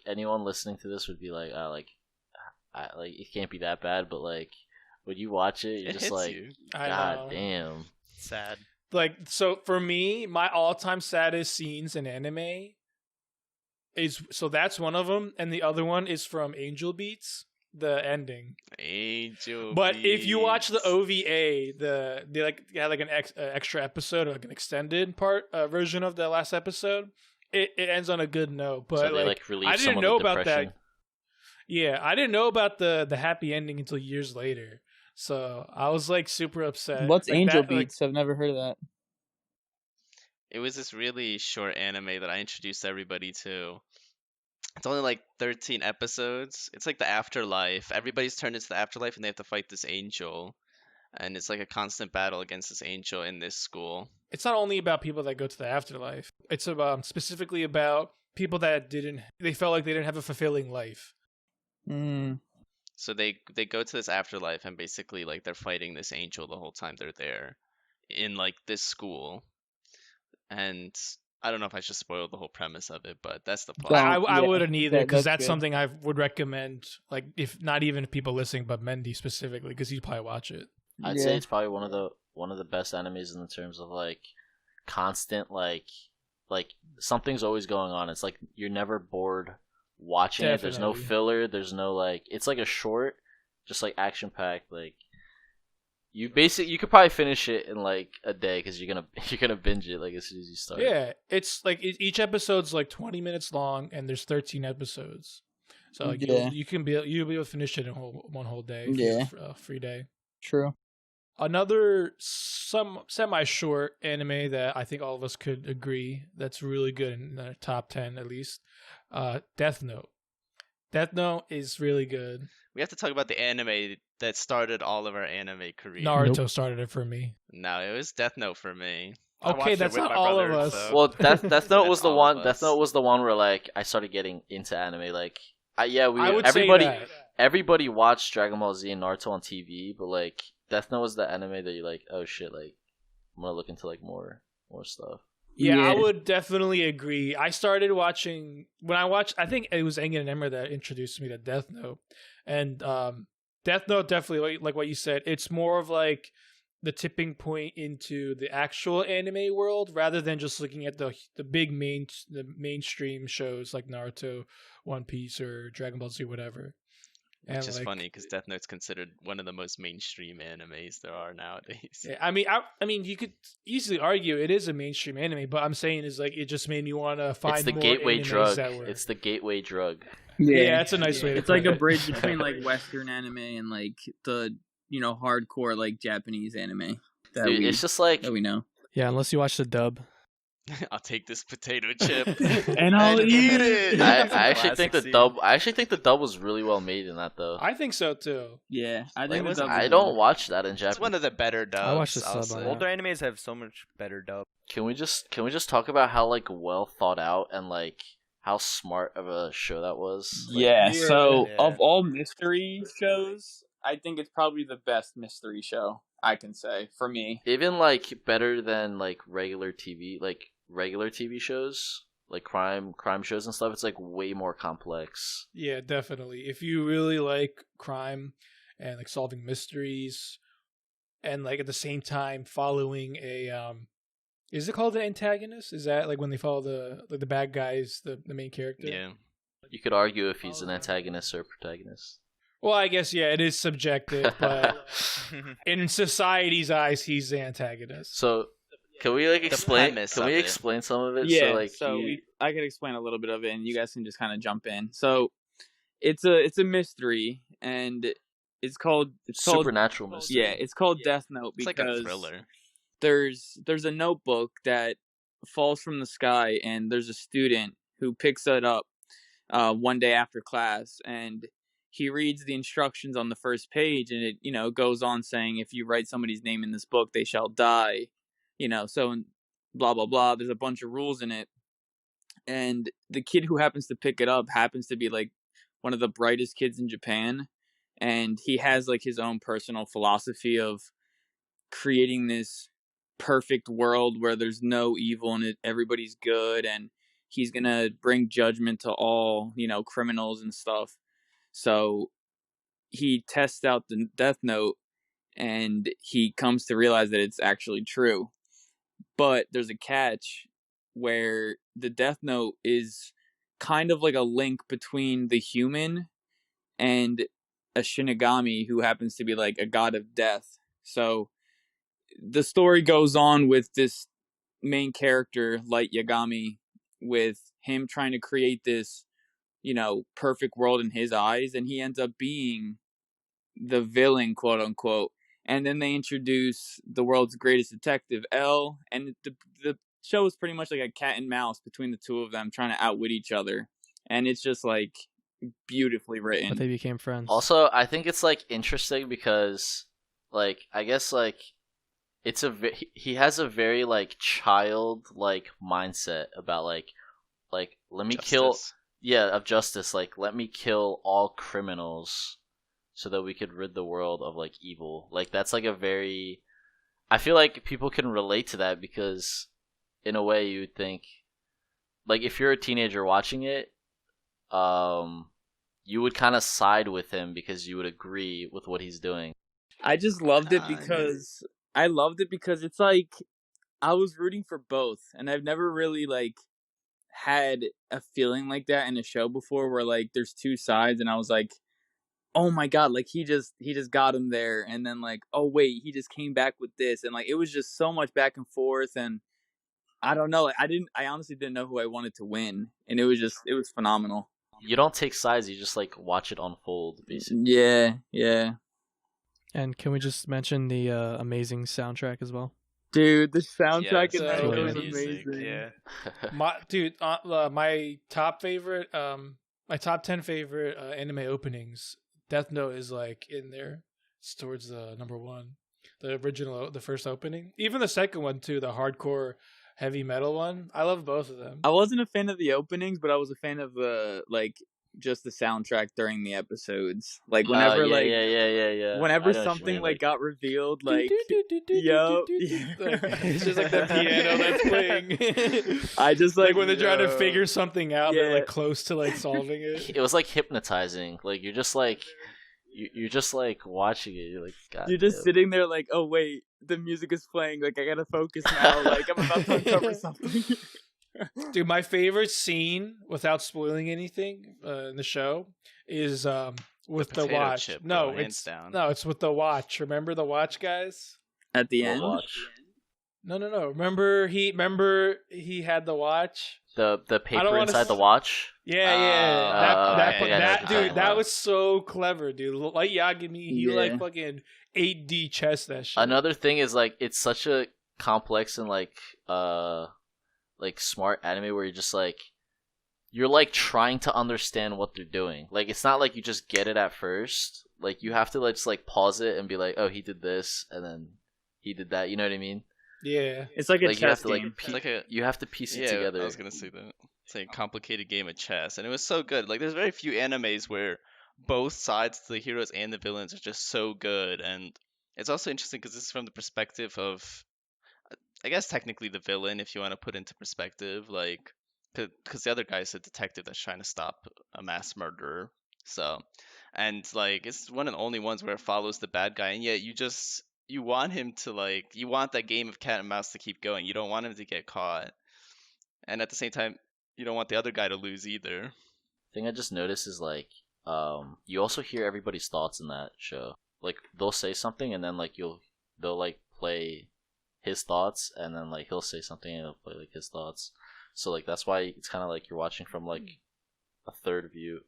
Speaker 3: anyone listening to this would be like, it can't be that bad, but like when you watch it, you're
Speaker 5: It
Speaker 3: just
Speaker 5: hits
Speaker 3: like,
Speaker 5: you.
Speaker 1: I
Speaker 3: God
Speaker 1: know.
Speaker 3: damn.
Speaker 4: Sad.
Speaker 1: Like, so for me, my all-time saddest scenes in anime is, so that's one of them, and the other one is from Angel Beats, the ending.
Speaker 5: Angel.
Speaker 1: But if you watch the
Speaker 5: Beats.
Speaker 1: OVA, they like had like an extra episode, or like an extended version of the last episode. It ends on a good note, but
Speaker 3: So they like
Speaker 1: I
Speaker 3: relieve
Speaker 1: didn't
Speaker 3: some of
Speaker 1: know
Speaker 3: the
Speaker 1: about
Speaker 3: depression.
Speaker 1: that. Yeah, I didn't know about the happy ending until years later. So I was like super upset.
Speaker 6: What's
Speaker 1: Like,
Speaker 6: Angel
Speaker 1: that, like,
Speaker 6: Beats? I've never heard of that.
Speaker 5: It was this really short anime that I introduced everybody to. It's only like 13 episodes. It's like the afterlife. Everybody's turned into the afterlife and they have to fight this angel. And it's like a constant battle against this angel in this school.
Speaker 1: It's not only about people that go to the afterlife. It's about specifically about people that they felt like they didn't have a fulfilling life.
Speaker 6: Mm.
Speaker 5: So they go to this afterlife and basically like they're fighting this angel the whole time they're there in like this school. And I don't know if I should spoil the whole premise of it, but that's the plot.
Speaker 1: I
Speaker 6: yeah,
Speaker 1: wouldn't either, because
Speaker 6: that's
Speaker 1: that's
Speaker 6: good.
Speaker 1: something I would recommend. Like, if not even people listening, but Mendy specifically, because he'd probably watch it.
Speaker 3: I'd say it's probably one of the best animes in the terms of like constant like something's always going on. It's like you're never bored watching it. There's no
Speaker 1: Definitely.
Speaker 3: filler. There's no like, it's like a short, just like action packed. Like you could probably finish it in like a day because you're gonna binge it like as soon as you start.
Speaker 1: Yeah, it's like each episode's like 20 minutes long, and there's 13 episodes. So like,
Speaker 6: Yeah.
Speaker 1: you'll be able to finish it in one whole day. If
Speaker 6: Yeah.
Speaker 1: you have a free day.
Speaker 6: True.
Speaker 1: Another semi-short anime that I think all of us could agree that's really good in the top 10 at least. Death Note. Death Note is really good.
Speaker 5: We have to talk about the anime that started all of our anime career.
Speaker 1: Naruto started it for me.
Speaker 5: No, it was Death Note for me.
Speaker 4: I watched
Speaker 1: Okay,
Speaker 4: it
Speaker 1: that's
Speaker 4: with
Speaker 1: not
Speaker 4: my
Speaker 1: all of
Speaker 4: brother,
Speaker 1: us.
Speaker 4: so-
Speaker 3: Well, Death Note was
Speaker 5: That's
Speaker 3: the
Speaker 5: all
Speaker 3: one.
Speaker 5: of
Speaker 3: Death
Speaker 5: us.
Speaker 3: Note was the one where like I started getting into anime. Like Yeah,
Speaker 1: I would
Speaker 3: everybody
Speaker 1: say that.
Speaker 3: everybody watched Dragon Ball Z and Naruto on TV, but like Death Note was the anime that you're like, oh shit, like I'm gonna look into like more stuff.
Speaker 1: Yeah, I would definitely agree. I started watching when I watched. I think it was Engen and Emmer that introduced me to Death Note, and Death Note definitely like what you said. It's more of like the tipping point into the actual anime world rather than just looking at the mainstream shows like Naruto, One Piece, or Dragon Ball Z, whatever.
Speaker 5: Which is funny because Death Note's considered one of the most mainstream animes there are nowadays.
Speaker 1: Yeah, I mean, you could easily argue it is a mainstream anime, but I'm saying is like it just made me want to find
Speaker 3: It's the
Speaker 1: more
Speaker 3: gateway
Speaker 1: animes
Speaker 3: drug.
Speaker 1: that were.
Speaker 3: It's the gateway drug.
Speaker 1: Yeah, that's a nice way to
Speaker 6: It's
Speaker 1: put
Speaker 6: like
Speaker 1: it.
Speaker 6: a bridge between like Western anime and like the hardcore like Japanese anime that
Speaker 3: Dude, it's just like
Speaker 6: we know.
Speaker 2: Yeah, unless you watch the dub.
Speaker 5: I'll take this potato chip
Speaker 6: And I'll eat
Speaker 5: it.
Speaker 3: I
Speaker 4: That's a
Speaker 3: actually think the
Speaker 4: classic
Speaker 3: dub. I actually think the dub was really well made in that though.
Speaker 1: I think so too.
Speaker 6: Yeah, I
Speaker 5: Like,
Speaker 6: think the
Speaker 5: was-
Speaker 6: dub
Speaker 3: I
Speaker 6: was
Speaker 3: don't
Speaker 6: good.
Speaker 3: watch that in
Speaker 5: It's
Speaker 3: Japanese.
Speaker 5: one of the better dubs.
Speaker 2: I watched the
Speaker 5: I'll
Speaker 2: sub on
Speaker 5: say.
Speaker 2: it.
Speaker 4: Older animes have so much better dub.
Speaker 3: Can we just talk about how like well thought out and like how smart of a show that was? Like,
Speaker 6: Yeah,
Speaker 1: Yeah.
Speaker 6: so
Speaker 4: Yeah.
Speaker 6: of all mystery shows, I think it's probably the best mystery show I can say for me.
Speaker 3: even like better than like regular TV shows, like crime shows and stuff. It's like way more complex.
Speaker 1: Yeah, definitely. If you really like crime and like solving mysteries, and like at the same time following a is it called an antagonist? Is that like when they follow the bad guys, the main character?
Speaker 5: Yeah.
Speaker 3: You could argue if he's an antagonist or a protagonist.
Speaker 1: Well, I guess yeah, it is subjective, but in society's eyes, he's the antagonist.
Speaker 3: So, can we like explain?
Speaker 5: premise
Speaker 3: Can
Speaker 5: of
Speaker 3: we
Speaker 5: it.
Speaker 3: explain some of it?
Speaker 6: Yeah,
Speaker 3: So, like,
Speaker 6: I could explain a little bit of it, and you guys can just kind of jump in. So, it's a mystery, and it's called
Speaker 3: supernatural mystery.
Speaker 6: yeah, it's called Death Note
Speaker 5: It's
Speaker 6: because
Speaker 5: like a thriller.
Speaker 6: there's a notebook that falls from the sky, and there's a student who picks it up one day after class, and he reads the instructions on the first page, and it goes on saying if you write somebody's name in this book, they shall die. So blah blah blah. There's a bunch of rules in it, and the kid who happens to pick it up happens to be like one of the brightest kids in Japan, and he has like his own personal philosophy of creating this perfect world where there's no evil and everybody's good, and he's gonna bring judgment to all criminals and stuff. So he tests out the Death Note, and he comes to realize that it's actually true. But there's a catch where the Death Note is kind of like a link between the human and a Shinigami who happens to be like a god of death. So the story goes on with this main character, Light Yagami, with him trying to create this, perfect world in his eyes, and he ends up being the villain, quote unquote. And then they introduce the world's greatest detective, L, and the show is pretty much like a cat and mouse between the two of them trying to outwit each other, and it's just like beautifully written.
Speaker 2: But they became friends.
Speaker 3: Also, I think it's like interesting because, like, I guess like he has a very like child-like mindset about like let me kill
Speaker 5: Justice.
Speaker 3: of justice, like let me kill all criminals so that we could rid the world of like evil. Like that's like a very, I feel like people can relate to that because in a way you would think like if you're a teenager watching it, you would kind of side with him because you would agree with what he's doing.
Speaker 6: I just loved it
Speaker 5: Kinda.
Speaker 6: because it's like I was rooting for both, and I've never really like had a feeling like that in a show before where like there's two sides, and I was like, oh my god, like he just got him there, and then like, oh wait, he just came back with this, and like it was just so much back and forth, and I don't know, like, I honestly didn't know who I wanted to win, and it was phenomenal.
Speaker 3: You don't take sides, you just like watch it unfold basically.
Speaker 6: Yeah.
Speaker 2: And can we just mention the amazing soundtrack as well?
Speaker 6: Dude, the soundtrack in
Speaker 1: so
Speaker 6: that
Speaker 1: good.
Speaker 6: was
Speaker 4: music,
Speaker 6: amazing.
Speaker 4: yeah.
Speaker 1: My top favorite, my top 10 favorite anime openings, Death Note is like in there. It's towards the number one. The first opening, even the second one too, the hardcore heavy metal one. I love both of them.
Speaker 6: I wasn't a fan of the openings, but I was a fan of the like just the soundtrack during the episodes. Like whenever
Speaker 3: yeah.
Speaker 6: whenever
Speaker 3: I know what you
Speaker 6: something
Speaker 3: mean,
Speaker 6: like got revealed, like yo,
Speaker 1: It's just like the piano that's playing.
Speaker 6: I just
Speaker 1: like when they're trying to figure something out, they're
Speaker 6: Yeah.
Speaker 1: like close to like solving it.
Speaker 3: it was like hypnotizing. Like you're just like you're just like watching it. You're like, God.
Speaker 6: You're just
Speaker 3: damn.
Speaker 6: sitting there like, oh wait, the music is playing. Like I gotta focus now. Like I'm about to uncover something.
Speaker 1: Dude, my favorite scene, without spoiling anything in the show, is with the
Speaker 5: potato
Speaker 1: watch.
Speaker 5: chip,
Speaker 1: No,
Speaker 5: bro, hands
Speaker 1: it's
Speaker 5: down.
Speaker 1: no, it's with the watch. Remember the watch, guys?
Speaker 6: At the
Speaker 3: We'll
Speaker 6: end,
Speaker 3: watch.
Speaker 1: No. Remember he had the watch.
Speaker 3: The
Speaker 1: don't
Speaker 3: paper
Speaker 1: wanna
Speaker 3: inside the
Speaker 1: s-
Speaker 3: watch.
Speaker 1: Yeah.
Speaker 3: I think I know what you're talking
Speaker 1: That
Speaker 3: about.
Speaker 1: was so clever, dude. Like Yagami, he like
Speaker 6: Yeah.
Speaker 1: fucking 8D chess that shit.
Speaker 3: Another thing is like it's such a complex and like smart anime where you're like trying to understand what they're doing. Like it's not like you just get it at first. Like you have to like just like pause it and be like, oh, he did this and then he did that. You know what I mean?
Speaker 1: Yeah.
Speaker 6: it's like a
Speaker 3: Like you have
Speaker 6: chess
Speaker 3: to like
Speaker 6: game.
Speaker 5: It's like a
Speaker 3: you have to piece it
Speaker 5: yeah.
Speaker 3: together.
Speaker 5: I was gonna say that. It's like a complicated game of chess, and it was so good. Like there's very few animes where both sides, the heroes and the villains, are just so good, and it's also interesting because this is from the perspective of, I guess technically the villain, if you want to put into perspective, like, because the other guy's a detective that's trying to stop a mass murderer. So, and like it's one of the only ones where it follows the bad guy, and yet you want him to like you want that game of cat and mouse to keep going. You don't want him to get caught, and at the same time, you don't want the other guy to lose either.
Speaker 3: Thing I just noticed is like you also hear everybody's thoughts in that show. Like they'll say something and then like they'll like play his thoughts and then like he'll say something and he'll play like his thoughts. So like that's why it's kind of like you're watching from like a third view.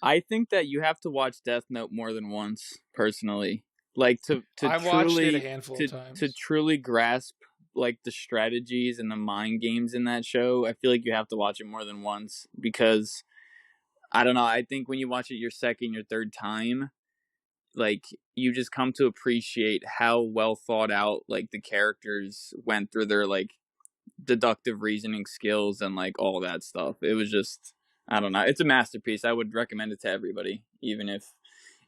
Speaker 6: I think that you have to watch Death Note more than once, personally. Like to
Speaker 1: I've watched
Speaker 6: truly
Speaker 1: it a handful of times.
Speaker 6: to truly grasp like the strategies and the mind games in that show. I feel like you have to watch it more than once because I don't know. I think when you watch it your second, your third time, like you just come to appreciate how well thought out like the characters went through their like deductive reasoning skills and like all that stuff. It was just I don't know. It's a masterpiece. I would recommend it to everybody, even if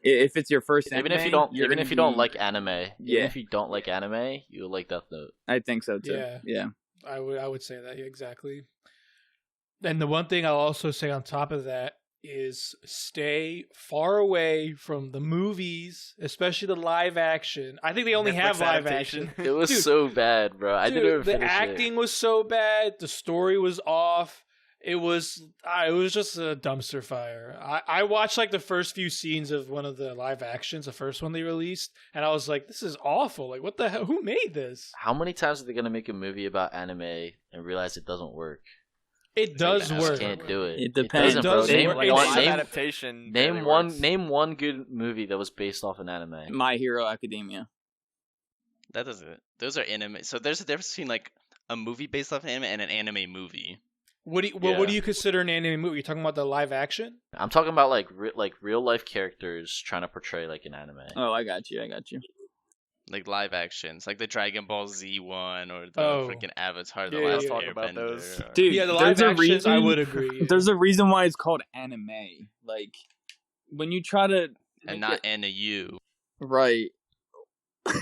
Speaker 6: it's your first
Speaker 3: Even
Speaker 6: anime,
Speaker 3: if you don't
Speaker 6: you're
Speaker 3: even
Speaker 6: gonna
Speaker 3: if you don't
Speaker 6: be-
Speaker 3: like anime, even
Speaker 6: Yeah.
Speaker 3: if you don't like anime, you'll like Death Note.
Speaker 6: I think so too.
Speaker 1: Yeah.
Speaker 6: Yeah.
Speaker 1: I would say that, yeah, exactly. And the one thing I'll also say on top of that is stay far away from the movies, especially the live action. I think they only
Speaker 4: Netflix
Speaker 1: have live
Speaker 4: adaptation.
Speaker 1: action.
Speaker 3: It was
Speaker 1: Dude,
Speaker 3: so bad, bro. I didn't even
Speaker 1: the
Speaker 3: finish
Speaker 1: acting
Speaker 3: it.
Speaker 1: was so bad. The story was off. It was just a dumpster fire. I watched like the first few scenes of one of the live actions, the first one they released, and I was like, this is awful. Like, what the hell? Who made this?
Speaker 3: How many times are they gonna make a movie about anime and realize it doesn't work?
Speaker 1: It does
Speaker 3: They just
Speaker 1: work.
Speaker 3: can't do it.
Speaker 6: It depends,
Speaker 3: doesn't,
Speaker 1: bro.
Speaker 3: bro. Name,
Speaker 1: work.
Speaker 4: Like,
Speaker 1: It's-
Speaker 4: live
Speaker 3: name,
Speaker 4: adaptation.
Speaker 3: name
Speaker 4: barely
Speaker 3: one.
Speaker 4: works.
Speaker 3: Name one good movie that was based off an anime.
Speaker 6: My Hero Academia.
Speaker 5: That doesn't. Those are anime. So there's a difference between like a movie based off anime and an anime movie.
Speaker 1: What do
Speaker 3: Yeah.
Speaker 1: you consider an anime movie? You talking about the live action?
Speaker 3: I'm talking about like real life characters trying to portray like an anime.
Speaker 6: Oh, I got you.
Speaker 5: Like live actions, like the Dragon Ball Z one or the
Speaker 1: Oh.
Speaker 5: freaking Avatar, the
Speaker 1: Yeah,
Speaker 5: Last
Speaker 1: yeah.
Speaker 4: Talk about those.
Speaker 5: Airbender, or-
Speaker 6: Dude,
Speaker 1: Yeah, the
Speaker 6: there's
Speaker 1: live
Speaker 6: a
Speaker 1: actions, I
Speaker 6: reason-
Speaker 1: would agree.
Speaker 6: There's a reason why it's called anime. Like when you try to
Speaker 5: and
Speaker 6: make
Speaker 5: not
Speaker 6: it-
Speaker 5: NAU.
Speaker 6: right.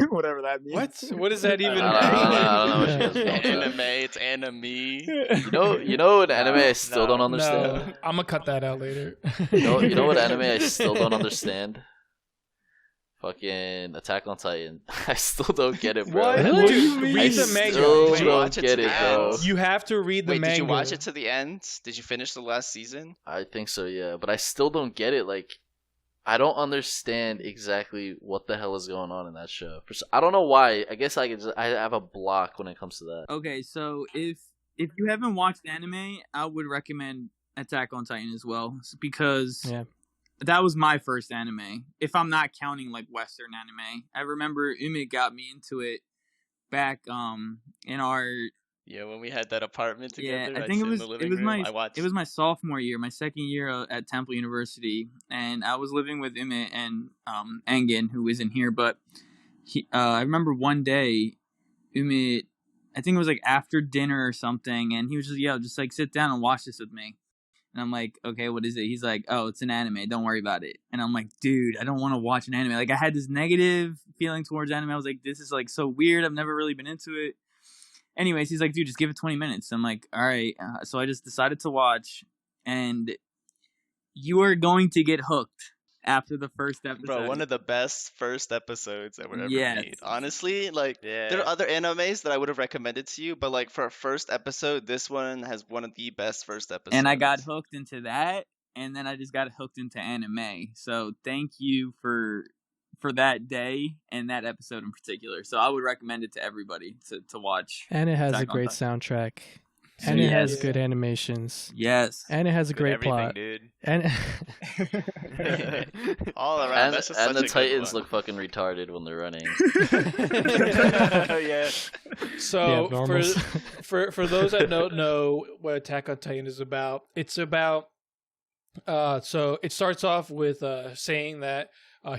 Speaker 6: Whatever that means.
Speaker 1: What? What does that even mean?
Speaker 3: I don't know what you guys are talking about.
Speaker 5: Anime, it's anime.
Speaker 3: You know an anime I still don't understand.
Speaker 1: No, I'm gonna cut that out later.
Speaker 3: You know what anime I still don't understand? Fucking Attack on Titan. I still don't get it, bro.
Speaker 1: What?
Speaker 2: Really?
Speaker 1: Dude,
Speaker 3: I
Speaker 1: read the manga.
Speaker 3: still
Speaker 5: Wait,
Speaker 3: don't
Speaker 5: watch it
Speaker 3: get
Speaker 5: to
Speaker 3: it,
Speaker 5: the
Speaker 3: bro.
Speaker 5: end.
Speaker 1: You have to read the
Speaker 5: Wait,
Speaker 1: manga.
Speaker 5: did you watch it to the end? Did you finish the last season?
Speaker 3: I think so, yeah. But I still don't get it. Like, I don't understand exactly what the hell is going on in that show. I don't know why. I guess I have a block when it comes to that.
Speaker 6: Okay, so if you haven't watched anime, I would recommend Attack on Titan as well because
Speaker 2: Yeah.
Speaker 6: that was my first anime. If I'm not counting like Western anime, I remember Umi got me into it back in our
Speaker 5: Yeah, when we had that apartment together.
Speaker 6: I
Speaker 5: I'd
Speaker 6: think
Speaker 5: sit
Speaker 6: it
Speaker 5: in
Speaker 6: was
Speaker 5: the
Speaker 6: it
Speaker 5: living
Speaker 6: was
Speaker 5: room,
Speaker 6: my
Speaker 5: I watched.
Speaker 6: it was my sophomore year, my second year at Temple University, and I was living with Umi and Engen, who isn't here, but I remember one day Umi, I think it was like after dinner or something, and he was just like sit down and watch this with me. And I'm like, okay, what is it? He's like, oh, it's an anime. Don't worry about it. And I'm like, dude, I don't want to watch an anime. Like, I had this negative feeling towards anime. I was like, this is like so weird. I've never really been into it. Anyways, he's like, dude, just give it 20 minutes. I'm like, all right. So I just decided to watch, and you are going to get hooked after the first episode.
Speaker 5: Bro, one of the best first episodes that were ever made. Honestly, like there
Speaker 4: Yeah.
Speaker 5: are other animes that I would have recommended to you, but like for a first episode, this one has one of the best first episodes.
Speaker 6: And I got hooked into that, and then I just got hooked into anime. So thank you for that day and that episode in particular. So I would recommend it to everybody to watch.
Speaker 2: And it has a
Speaker 6: Attack on
Speaker 2: great
Speaker 6: Titan.
Speaker 2: soundtrack. And it has
Speaker 6: Yes.
Speaker 2: good animations.
Speaker 6: Yes.
Speaker 2: And it has a
Speaker 4: Good
Speaker 2: great
Speaker 4: everything,
Speaker 2: plot.
Speaker 4: dude.
Speaker 2: And
Speaker 5: all around.
Speaker 3: And,
Speaker 5: That's just
Speaker 3: and
Speaker 5: such
Speaker 3: the
Speaker 5: a good
Speaker 3: Titans
Speaker 5: one.
Speaker 3: look fucking retarded when they're running.
Speaker 4: Yeah.
Speaker 1: So
Speaker 2: The abnormals.
Speaker 1: for those that don't know what Attack on Titan is about, it's about so it starts off with saying that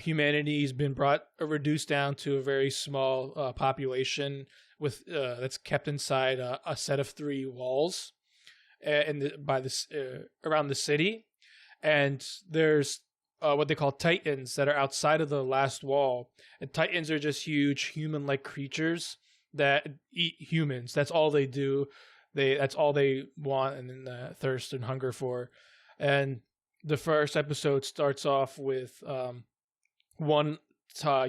Speaker 1: humanity's been reduced down to a very small population with that's kept inside a set of 3 walls around the city, and there's what they call Titans that are outside of the last wall. And Titans are just huge human-like creatures that eat humans. That's all they do. That's all they want and thirst and hunger for. And the first episode starts off with one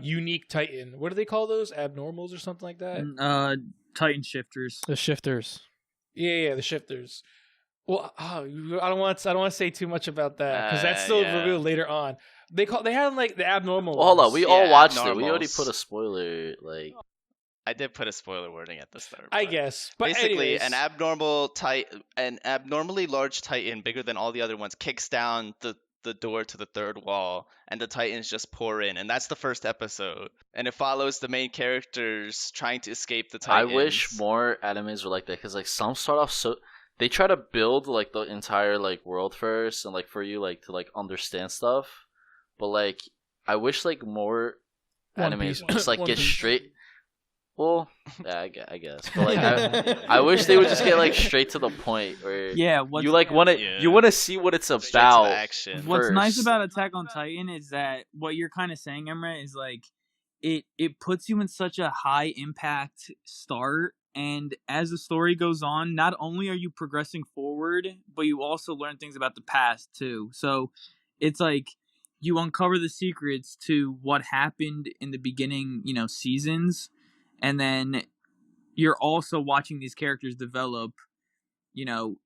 Speaker 1: unique Titan. What do they call those? Abnormals or something like that?
Speaker 6: Titan shifters.
Speaker 2: the shifters.
Speaker 1: Yeah, the shifters. Well, I don't want to say too much about that because that's still
Speaker 5: Yeah.
Speaker 1: revealed later on. They have like the abnormal.
Speaker 3: Well, hold on,
Speaker 1: ones.
Speaker 3: we
Speaker 5: Yeah,
Speaker 3: all watched it. We already
Speaker 5: abnormals.
Speaker 3: put a spoiler. Like,
Speaker 5: I did put a spoiler warning at the start.
Speaker 1: I
Speaker 5: but
Speaker 1: guess, but
Speaker 5: basically,
Speaker 1: anyways,
Speaker 5: an abnormally large Titan, bigger than all the other ones, kicks down the door to the 3rd wall, and the Titans just pour in, and that's the first episode. And it follows the main characters trying to escape the
Speaker 3: I
Speaker 5: Titans.
Speaker 3: wish more animes were like that because like some start off so they try to build like the entire like world first and like for you like to like understand stuff, but like I wish like more
Speaker 1: One
Speaker 3: animes
Speaker 1: Piece.
Speaker 3: just like
Speaker 1: One
Speaker 3: get
Speaker 1: Piece.
Speaker 3: straight. Well, yeah, I guess, but like I wish they would just get like straight to the point where
Speaker 6: Yeah.
Speaker 3: you like want to
Speaker 5: Yeah.
Speaker 3: you want to see what it's
Speaker 5: Straight to the
Speaker 3: about.
Speaker 5: action.
Speaker 6: What's nice
Speaker 3: first.
Speaker 6: about Attack on Titan is that what you're kind of saying, Emre, is like it puts you in such a high impact start, and as the story goes on, not only are you progressing forward, but you also learn things about the past too. So it's like you uncover the secrets to what happened in the beginning, seasons, and then you're also watching these characters develop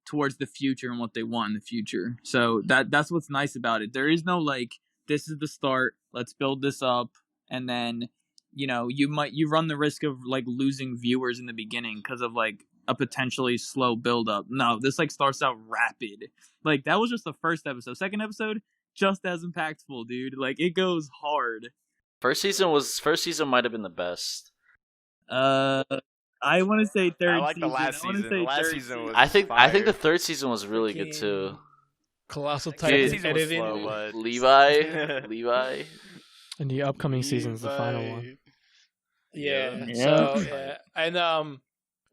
Speaker 6: towards the future and what they want in the future. So that's what's nice about it. There is no like, this is the start, let's build this up, and then you run the risk of like losing viewers in the beginning because of like a potentially slow build up. No, this like starts out rapid. Like that was just the first episode. Second episode, just as impactful, dude. Like it goes hard.
Speaker 3: First season might have been the best.
Speaker 6: I want to say third.
Speaker 4: I like the
Speaker 6: season.
Speaker 4: last
Speaker 6: I wanna
Speaker 4: season.
Speaker 6: say
Speaker 4: The last
Speaker 6: third
Speaker 4: season was
Speaker 3: I think
Speaker 4: fire.
Speaker 3: the 3rd season was really good too.
Speaker 1: Fucking Colossal
Speaker 3: Dude.
Speaker 1: Titan
Speaker 4: Season was
Speaker 1: editing.
Speaker 4: slow, but
Speaker 3: Levi.
Speaker 2: And the upcoming season's the final one.
Speaker 1: Yeah.
Speaker 6: Yeah.
Speaker 1: So yeah, and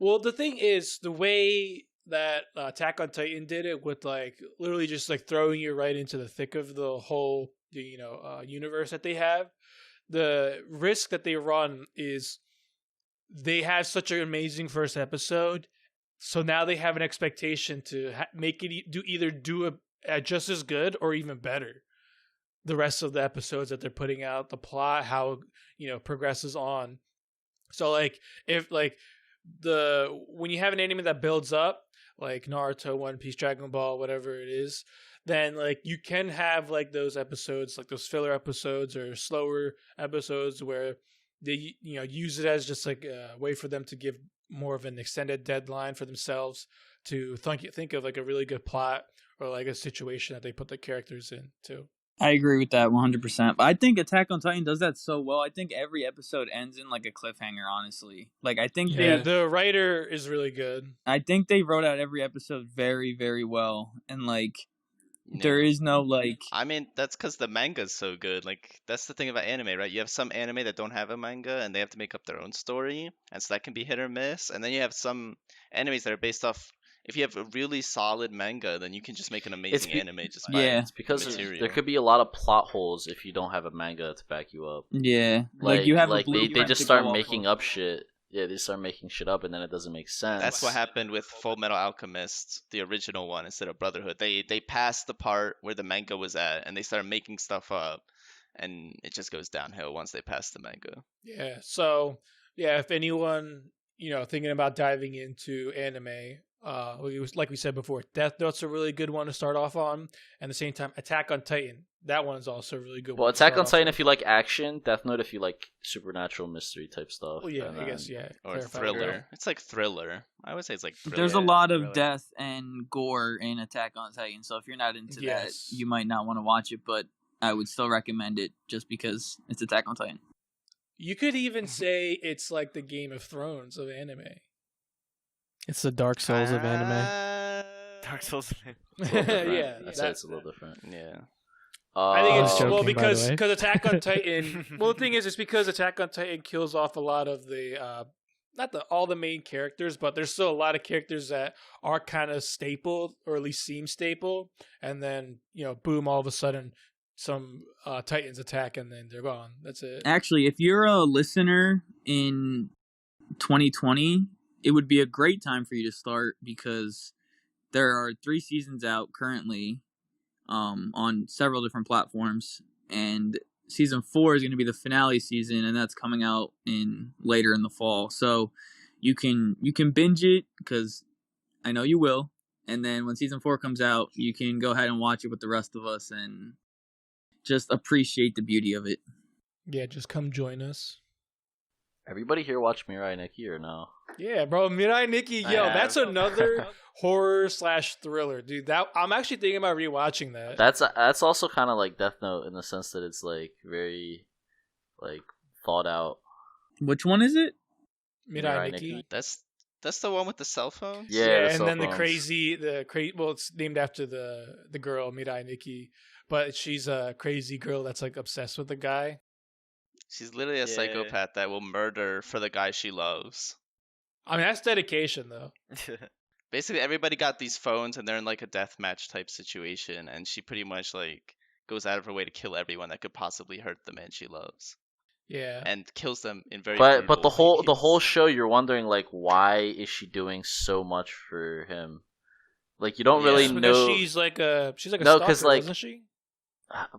Speaker 1: well, the thing is, the way that Attack on Titan did it with like literally just like throwing you right into the thick of the whole universe that they have. The risk that they run is they have such an amazing first episode, so now they have an expectation to make it do just as good or even better. The rest of the episodes that they're putting out, the plot, how progresses on. So like if like when you have an anime that builds up like Naruto, One Piece, Dragon Ball, whatever it is, then like you can have like those episodes, like those filler episodes or slower episodes where they use it as just like a way for them to give more of an extended deadline for themselves to think of like a really good plot or like a situation that they put the characters in too.
Speaker 6: I agree with that 100%. But I think Attack on Titan does that so well. I think every episode ends in like a cliffhanger, honestly. Like I think
Speaker 1: Yeah, the writer is really good.
Speaker 6: I think they wrote out every episode very, very well. And like
Speaker 5: Yeah.
Speaker 6: there is no like
Speaker 5: I mean, that's because the manga's so good. Like, that's the thing about anime, right? You have some anime that don't have a manga, and they have to make up their own story, and so that can be hit or miss. And then you have some animes that are based off if you have a really solid manga, then you can just make an amazing
Speaker 3: be-
Speaker 5: anime just
Speaker 6: Yeah.
Speaker 5: by
Speaker 3: It's because
Speaker 5: material.
Speaker 3: there could be a lot of plot holes if you don't have a manga to back you up.
Speaker 6: Yeah, like you have a
Speaker 3: they
Speaker 6: blueprint
Speaker 3: just
Speaker 6: to
Speaker 3: start
Speaker 6: go off
Speaker 3: making
Speaker 6: of.
Speaker 3: up shit. Yeah, they start making shit up, and then it doesn't make sense.
Speaker 5: That's what happened with Full Metal Alchemist, the original one, instead of Brotherhood. They passed the part where the manga was at, and they started making stuff up, and it just goes downhill once they pass the manga.
Speaker 1: Yeah. So yeah, if anyone thinking about diving into anime, like we said before, Death Note's a really good one to start off on, and at the same time, Attack on Titan. That one's also a really good
Speaker 3: Well,
Speaker 1: one.
Speaker 3: Attack on Titan if you like action, Death Note if you like supernatural mystery type stuff.
Speaker 1: Well, yeah,
Speaker 3: and
Speaker 1: I guess
Speaker 3: then-
Speaker 1: yeah.
Speaker 5: Or
Speaker 1: clarify that.
Speaker 5: thriller. It's like thriller. I would say it's like thriller.
Speaker 6: There's a lot of
Speaker 5: thriller.
Speaker 6: death and gore in Attack on Titan, so if you're not into
Speaker 1: Yes.
Speaker 6: that, you might not want to watch it. But I would still recommend it just because it's Attack on Titan.
Speaker 1: You could even say it's like the Game of Thrones of anime.
Speaker 2: It's the Dark Souls of anime.
Speaker 4: Dark Souls.
Speaker 3: It's a little different.
Speaker 1: Yeah,
Speaker 3: I'd say it's a little different.
Speaker 5: Yeah.
Speaker 1: I think it's
Speaker 2: joking,
Speaker 1: well
Speaker 2: by the
Speaker 1: because
Speaker 2: way.
Speaker 1: Attack on Titan. Well, the thing is, it's because Attack on Titan kills off a lot of the not all the main characters, but there's still a lot of characters that are kind of staple or at least seem staple, and then boom, all of a sudden some Titans attack and then they're gone. That's it.
Speaker 6: Actually, if you're a listener in 2020, it would be a great time for you to start because there are 3 seasons out currently on several different platforms, and season 4 is going to be the finale season, and that's coming out later in the fall. So you can binge it because I know you will, and then when season 4 comes out, you can go ahead and watch it with the rest of us and just appreciate the beauty of it.
Speaker 1: Yeah, just come join us.
Speaker 3: Everybody here watch Mirai Nikki or no?
Speaker 1: Yeah, bro, Mirai Nikki,
Speaker 3: I
Speaker 1: yo,
Speaker 3: have.
Speaker 1: that's another horror/thriller, dude. That I'm actually thinking about rewatching that.
Speaker 3: That's also kind of like Death Note in the sense that it's like very like thought out.
Speaker 6: Which one is it?
Speaker 1: Mirai Nikki.
Speaker 5: That's the one with the cell phones?
Speaker 3: Yeah, the
Speaker 1: and
Speaker 3: cell
Speaker 1: then
Speaker 3: phones.
Speaker 1: well, it's named after the girl Mirai Nikki, but she's a crazy girl that's like obsessed with the guy.
Speaker 5: She's literally a
Speaker 4: Yeah.
Speaker 5: psychopath that will murder for the guy she loves.
Speaker 1: I mean, that's dedication, though.
Speaker 5: Basically, everybody got these phones and they're in like a deathmatch type situation, and she pretty much like goes out of her way to kill everyone that could possibly hurt the man she loves,
Speaker 1: Yeah,
Speaker 5: and kills them in very.
Speaker 3: But
Speaker 5: brutal
Speaker 3: the whole
Speaker 5: ways.
Speaker 3: show, you're wondering like why is she doing so much for him? Like you don't
Speaker 5: Yeah.
Speaker 3: really
Speaker 1: Just because
Speaker 3: know.
Speaker 1: she's like a
Speaker 3: No, 'cause,
Speaker 1: stalker,
Speaker 3: like,
Speaker 1: isn't she?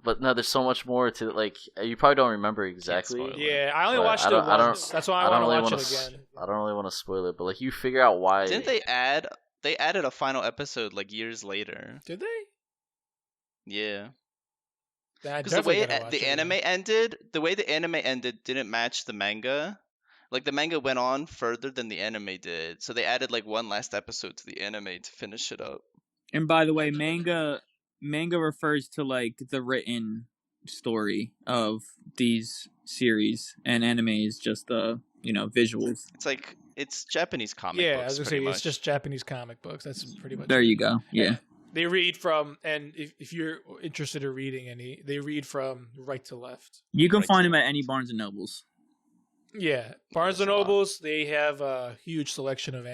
Speaker 3: But no, there's so much more to like. You probably don't remember exactly.
Speaker 5: spoil it.
Speaker 1: Yeah, I only
Speaker 3: But
Speaker 1: watched
Speaker 3: I
Speaker 1: it
Speaker 3: don't- I don't-
Speaker 1: once. That's why I,
Speaker 3: I don't
Speaker 1: want
Speaker 3: really
Speaker 1: to watch
Speaker 3: want
Speaker 1: it
Speaker 3: to.
Speaker 1: again.
Speaker 3: I don't really want to spoil it, but like you figure out why.
Speaker 5: Didn't they add? They added a final episode like years later.
Speaker 1: Did they?
Speaker 5: Yeah,
Speaker 1: Then I
Speaker 5: because the
Speaker 1: definitely
Speaker 5: way
Speaker 1: gotta watch
Speaker 5: the
Speaker 1: it
Speaker 5: anime
Speaker 1: again.
Speaker 5: ended, didn't match the manga. Like the manga went on further than the anime did, so they added like one last episode to the anime to finish it up.
Speaker 6: And by the way, manga refers to like the written story of these series, and anime is just visuals.
Speaker 5: It's Japanese comic
Speaker 1: Yeah,
Speaker 5: books.
Speaker 1: I was gonna say
Speaker 5: pretty
Speaker 1: it's
Speaker 5: much.
Speaker 1: just Japanese comic books. That's pretty much.
Speaker 6: There
Speaker 1: it.
Speaker 6: you go. Yeah.
Speaker 1: They read from, and if you're interested in reading any, they read from right to left.
Speaker 6: You can
Speaker 5: Right
Speaker 6: find
Speaker 5: to
Speaker 6: them at
Speaker 5: left.
Speaker 6: any Barnes and Nobles.
Speaker 1: Yeah, Barnes and
Speaker 5: That's a lot.
Speaker 1: Nobles. They have a huge selection of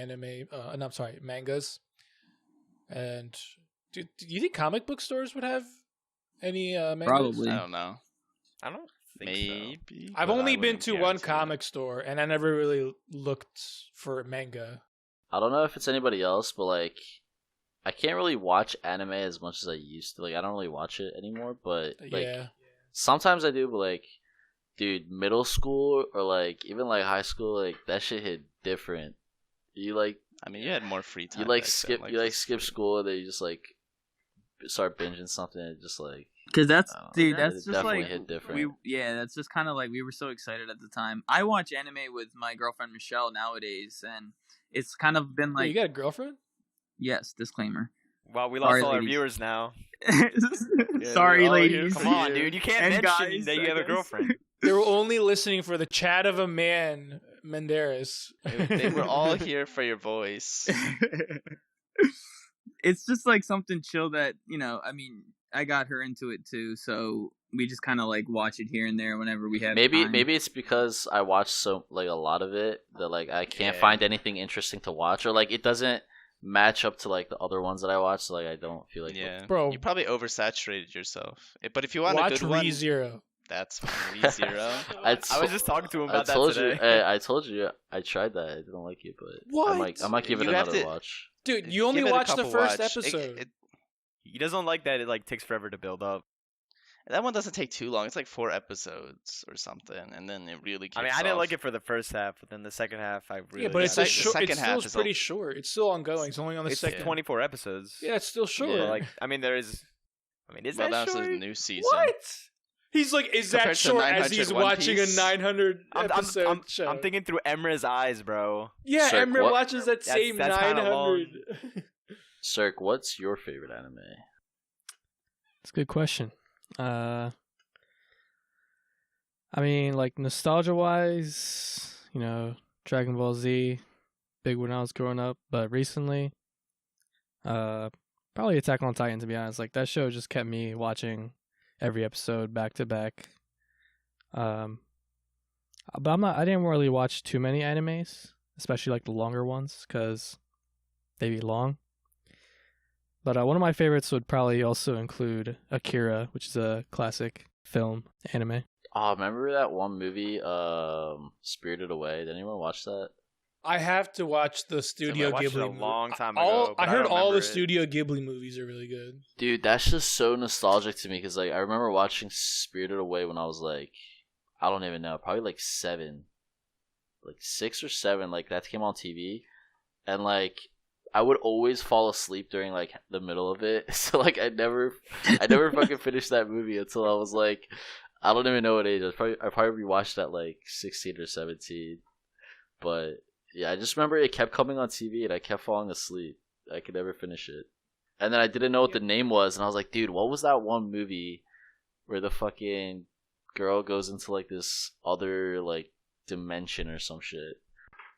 Speaker 1: mangas. And do you think comic book stores would have any mangas?
Speaker 6: Probably.
Speaker 5: I don't know.
Speaker 4: I don't think
Speaker 5: Maybe.
Speaker 1: I've
Speaker 5: but I
Speaker 1: only been
Speaker 5: wouldn't
Speaker 1: to one
Speaker 5: guarantee it.
Speaker 1: comic store, and I never really looked for manga.
Speaker 3: I don't know if it's anybody else, but like, I can't really watch anime as much as I used to. Like, I don't really watch it anymore. But like,
Speaker 1: Yeah,
Speaker 3: sometimes I do. But like, dude, middle school or like even like high school, like that shit hit different. You like
Speaker 5: I mean, you had more free time.
Speaker 3: you like
Speaker 5: back
Speaker 3: skip
Speaker 5: then,
Speaker 3: you like
Speaker 5: this is
Speaker 3: skip
Speaker 5: free.
Speaker 3: school, and then you just like start binging something, and just like
Speaker 6: Because that's,
Speaker 3: I don't know,
Speaker 6: dude,
Speaker 3: it
Speaker 6: that's just
Speaker 3: definitely
Speaker 6: like
Speaker 3: hit different.
Speaker 6: that's just kind of like we were so excited at the time. I watch anime with my girlfriend Michelle nowadays, and it's kind of been
Speaker 1: Wait,
Speaker 6: like,
Speaker 1: you got a girlfriend?
Speaker 6: yes, disclaimer.
Speaker 4: Well, we lost
Speaker 6: Sorry,
Speaker 4: all our
Speaker 6: ladies.
Speaker 4: viewers now.
Speaker 6: Sorry,
Speaker 4: Oh,
Speaker 6: ladies.
Speaker 4: Come on, dude. You can't
Speaker 6: And
Speaker 4: mention
Speaker 6: guys,
Speaker 4: that you
Speaker 6: I
Speaker 4: have a
Speaker 6: guess.
Speaker 4: girlfriend.
Speaker 1: They were only listening for the chat of a man, Menderes.
Speaker 5: They were all here for your voice.
Speaker 6: It's just like something chill that, I mean, I got her into it too, so we just kind of like watch it here and there whenever we have
Speaker 3: Maybe
Speaker 6: time.
Speaker 3: maybe it's because I watch so like a lot of it that like I can't
Speaker 4: Yeah.
Speaker 3: find anything interesting to watch, or like it doesn't match up to like the other ones that I watch. So like I don't feel like
Speaker 5: Yeah,
Speaker 1: Bro.
Speaker 5: you probably oversaturated yourself. But if you want a
Speaker 1: Watch
Speaker 5: good one,
Speaker 1: ReZero.
Speaker 5: that's ReZero.
Speaker 3: I
Speaker 4: was just talking to him
Speaker 3: I
Speaker 4: about that
Speaker 3: told you.
Speaker 4: today.
Speaker 3: I told you. I tried that. I didn't like it, but
Speaker 1: What?
Speaker 3: I might give it
Speaker 5: You have
Speaker 3: another
Speaker 5: to-
Speaker 3: watch.
Speaker 1: Dude, you only
Speaker 5: Give it a
Speaker 1: watched the
Speaker 5: couple
Speaker 1: first
Speaker 5: watch.
Speaker 1: episode.
Speaker 4: He doesn't like that it like takes forever to build up.
Speaker 5: That one doesn't take too long. It's like 4 episodes or something, and then it really.
Speaker 4: I mean, I didn't like it for the first half, but then the second half, I really.
Speaker 1: Yeah, but it's
Speaker 5: The
Speaker 1: a
Speaker 5: sec- the
Speaker 1: short.
Speaker 5: second
Speaker 1: It still
Speaker 5: half
Speaker 1: is
Speaker 5: is
Speaker 1: pretty
Speaker 5: all-
Speaker 1: short. It's still ongoing. It's only on the
Speaker 4: It's
Speaker 1: second.
Speaker 4: 24 episodes.
Speaker 1: Yeah, it's still short.
Speaker 3: Yeah.
Speaker 4: But, like, I mean, there is. I mean, is
Speaker 5: well,
Speaker 4: that
Speaker 5: that's
Speaker 4: short?
Speaker 5: a new season.
Speaker 1: What? He's like, is that
Speaker 5: Compared to
Speaker 1: short as
Speaker 5: 900
Speaker 1: he's
Speaker 5: One
Speaker 1: watching
Speaker 5: Piece?
Speaker 1: a 900 episode show?
Speaker 4: I'm thinking through Emra's eyes, bro.
Speaker 1: Yeah,
Speaker 3: Cirque,
Speaker 1: Emre
Speaker 3: what?
Speaker 1: watches that same
Speaker 4: that's kinda
Speaker 1: 900.
Speaker 3: Cirque, what's your favorite anime?
Speaker 2: It's a good question. I mean, like nostalgia wise, you know, Dragon Ball Z, big when I was growing up, but recently, probably Attack on Titan. To be honest, like that show just kept me watching every episode back to back. But I didn't really watch too many animes, especially like the longer ones, because they be long. But one of my favorites would probably also include Akira, which is a classic film anime.
Speaker 3: Oh, remember that one movie, Spirited Away? Did anyone watch that?
Speaker 1: I have to watch the Studio
Speaker 4: I watched it
Speaker 1: Ghibli.
Speaker 4: a long time
Speaker 1: all,
Speaker 4: ago, but
Speaker 1: I
Speaker 4: I
Speaker 1: heard
Speaker 4: don't
Speaker 1: all the
Speaker 4: remember it.
Speaker 1: Studio Ghibli movies are really good.
Speaker 3: Dude, that's just so nostalgic to me because like I remember watching Spirited Away when I was like, I don't even know, probably like 7, like 6 or 7. Like that came on TV, and like I would always fall asleep during like the middle of it. So like I never fucking finished that movie until I was like, I don't even know what age. I probably rewatched that like 16 or 17, but. Yeah, I just remember it kept coming on TV and I kept falling asleep. I could never finish it. And then I didn't know what the name was, and I was like, dude, what was that one movie where the fucking girl goes into like this other like dimension or some shit?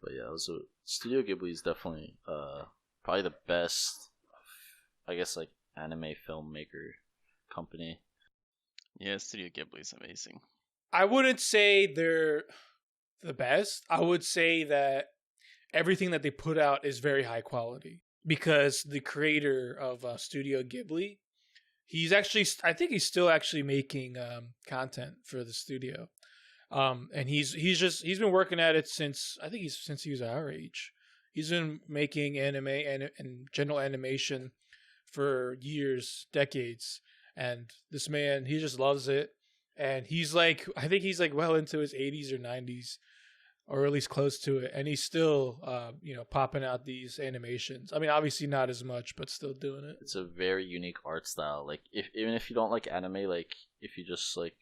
Speaker 3: But yeah, Studio Ghibli is definitely probably the best, I guess, like anime filmmaker company.
Speaker 5: Yeah, Studio Ghibli is amazing.
Speaker 1: I wouldn't say they're the best. I would say that everything that they put out is very high quality because the creator of Studio Ghibli, I think he's still actually making content for the studio, and he's been working at it since he was our age. He's been making anime and general animation for years, decades, and this man, he just loves it, and I think he's like well into his 80s or 90s. Or at least close to it, and he's still, popping out these animations. I mean, obviously not as much, but still doing it.
Speaker 3: It's a very unique art style. Like, even if you don't like anime, like if you just like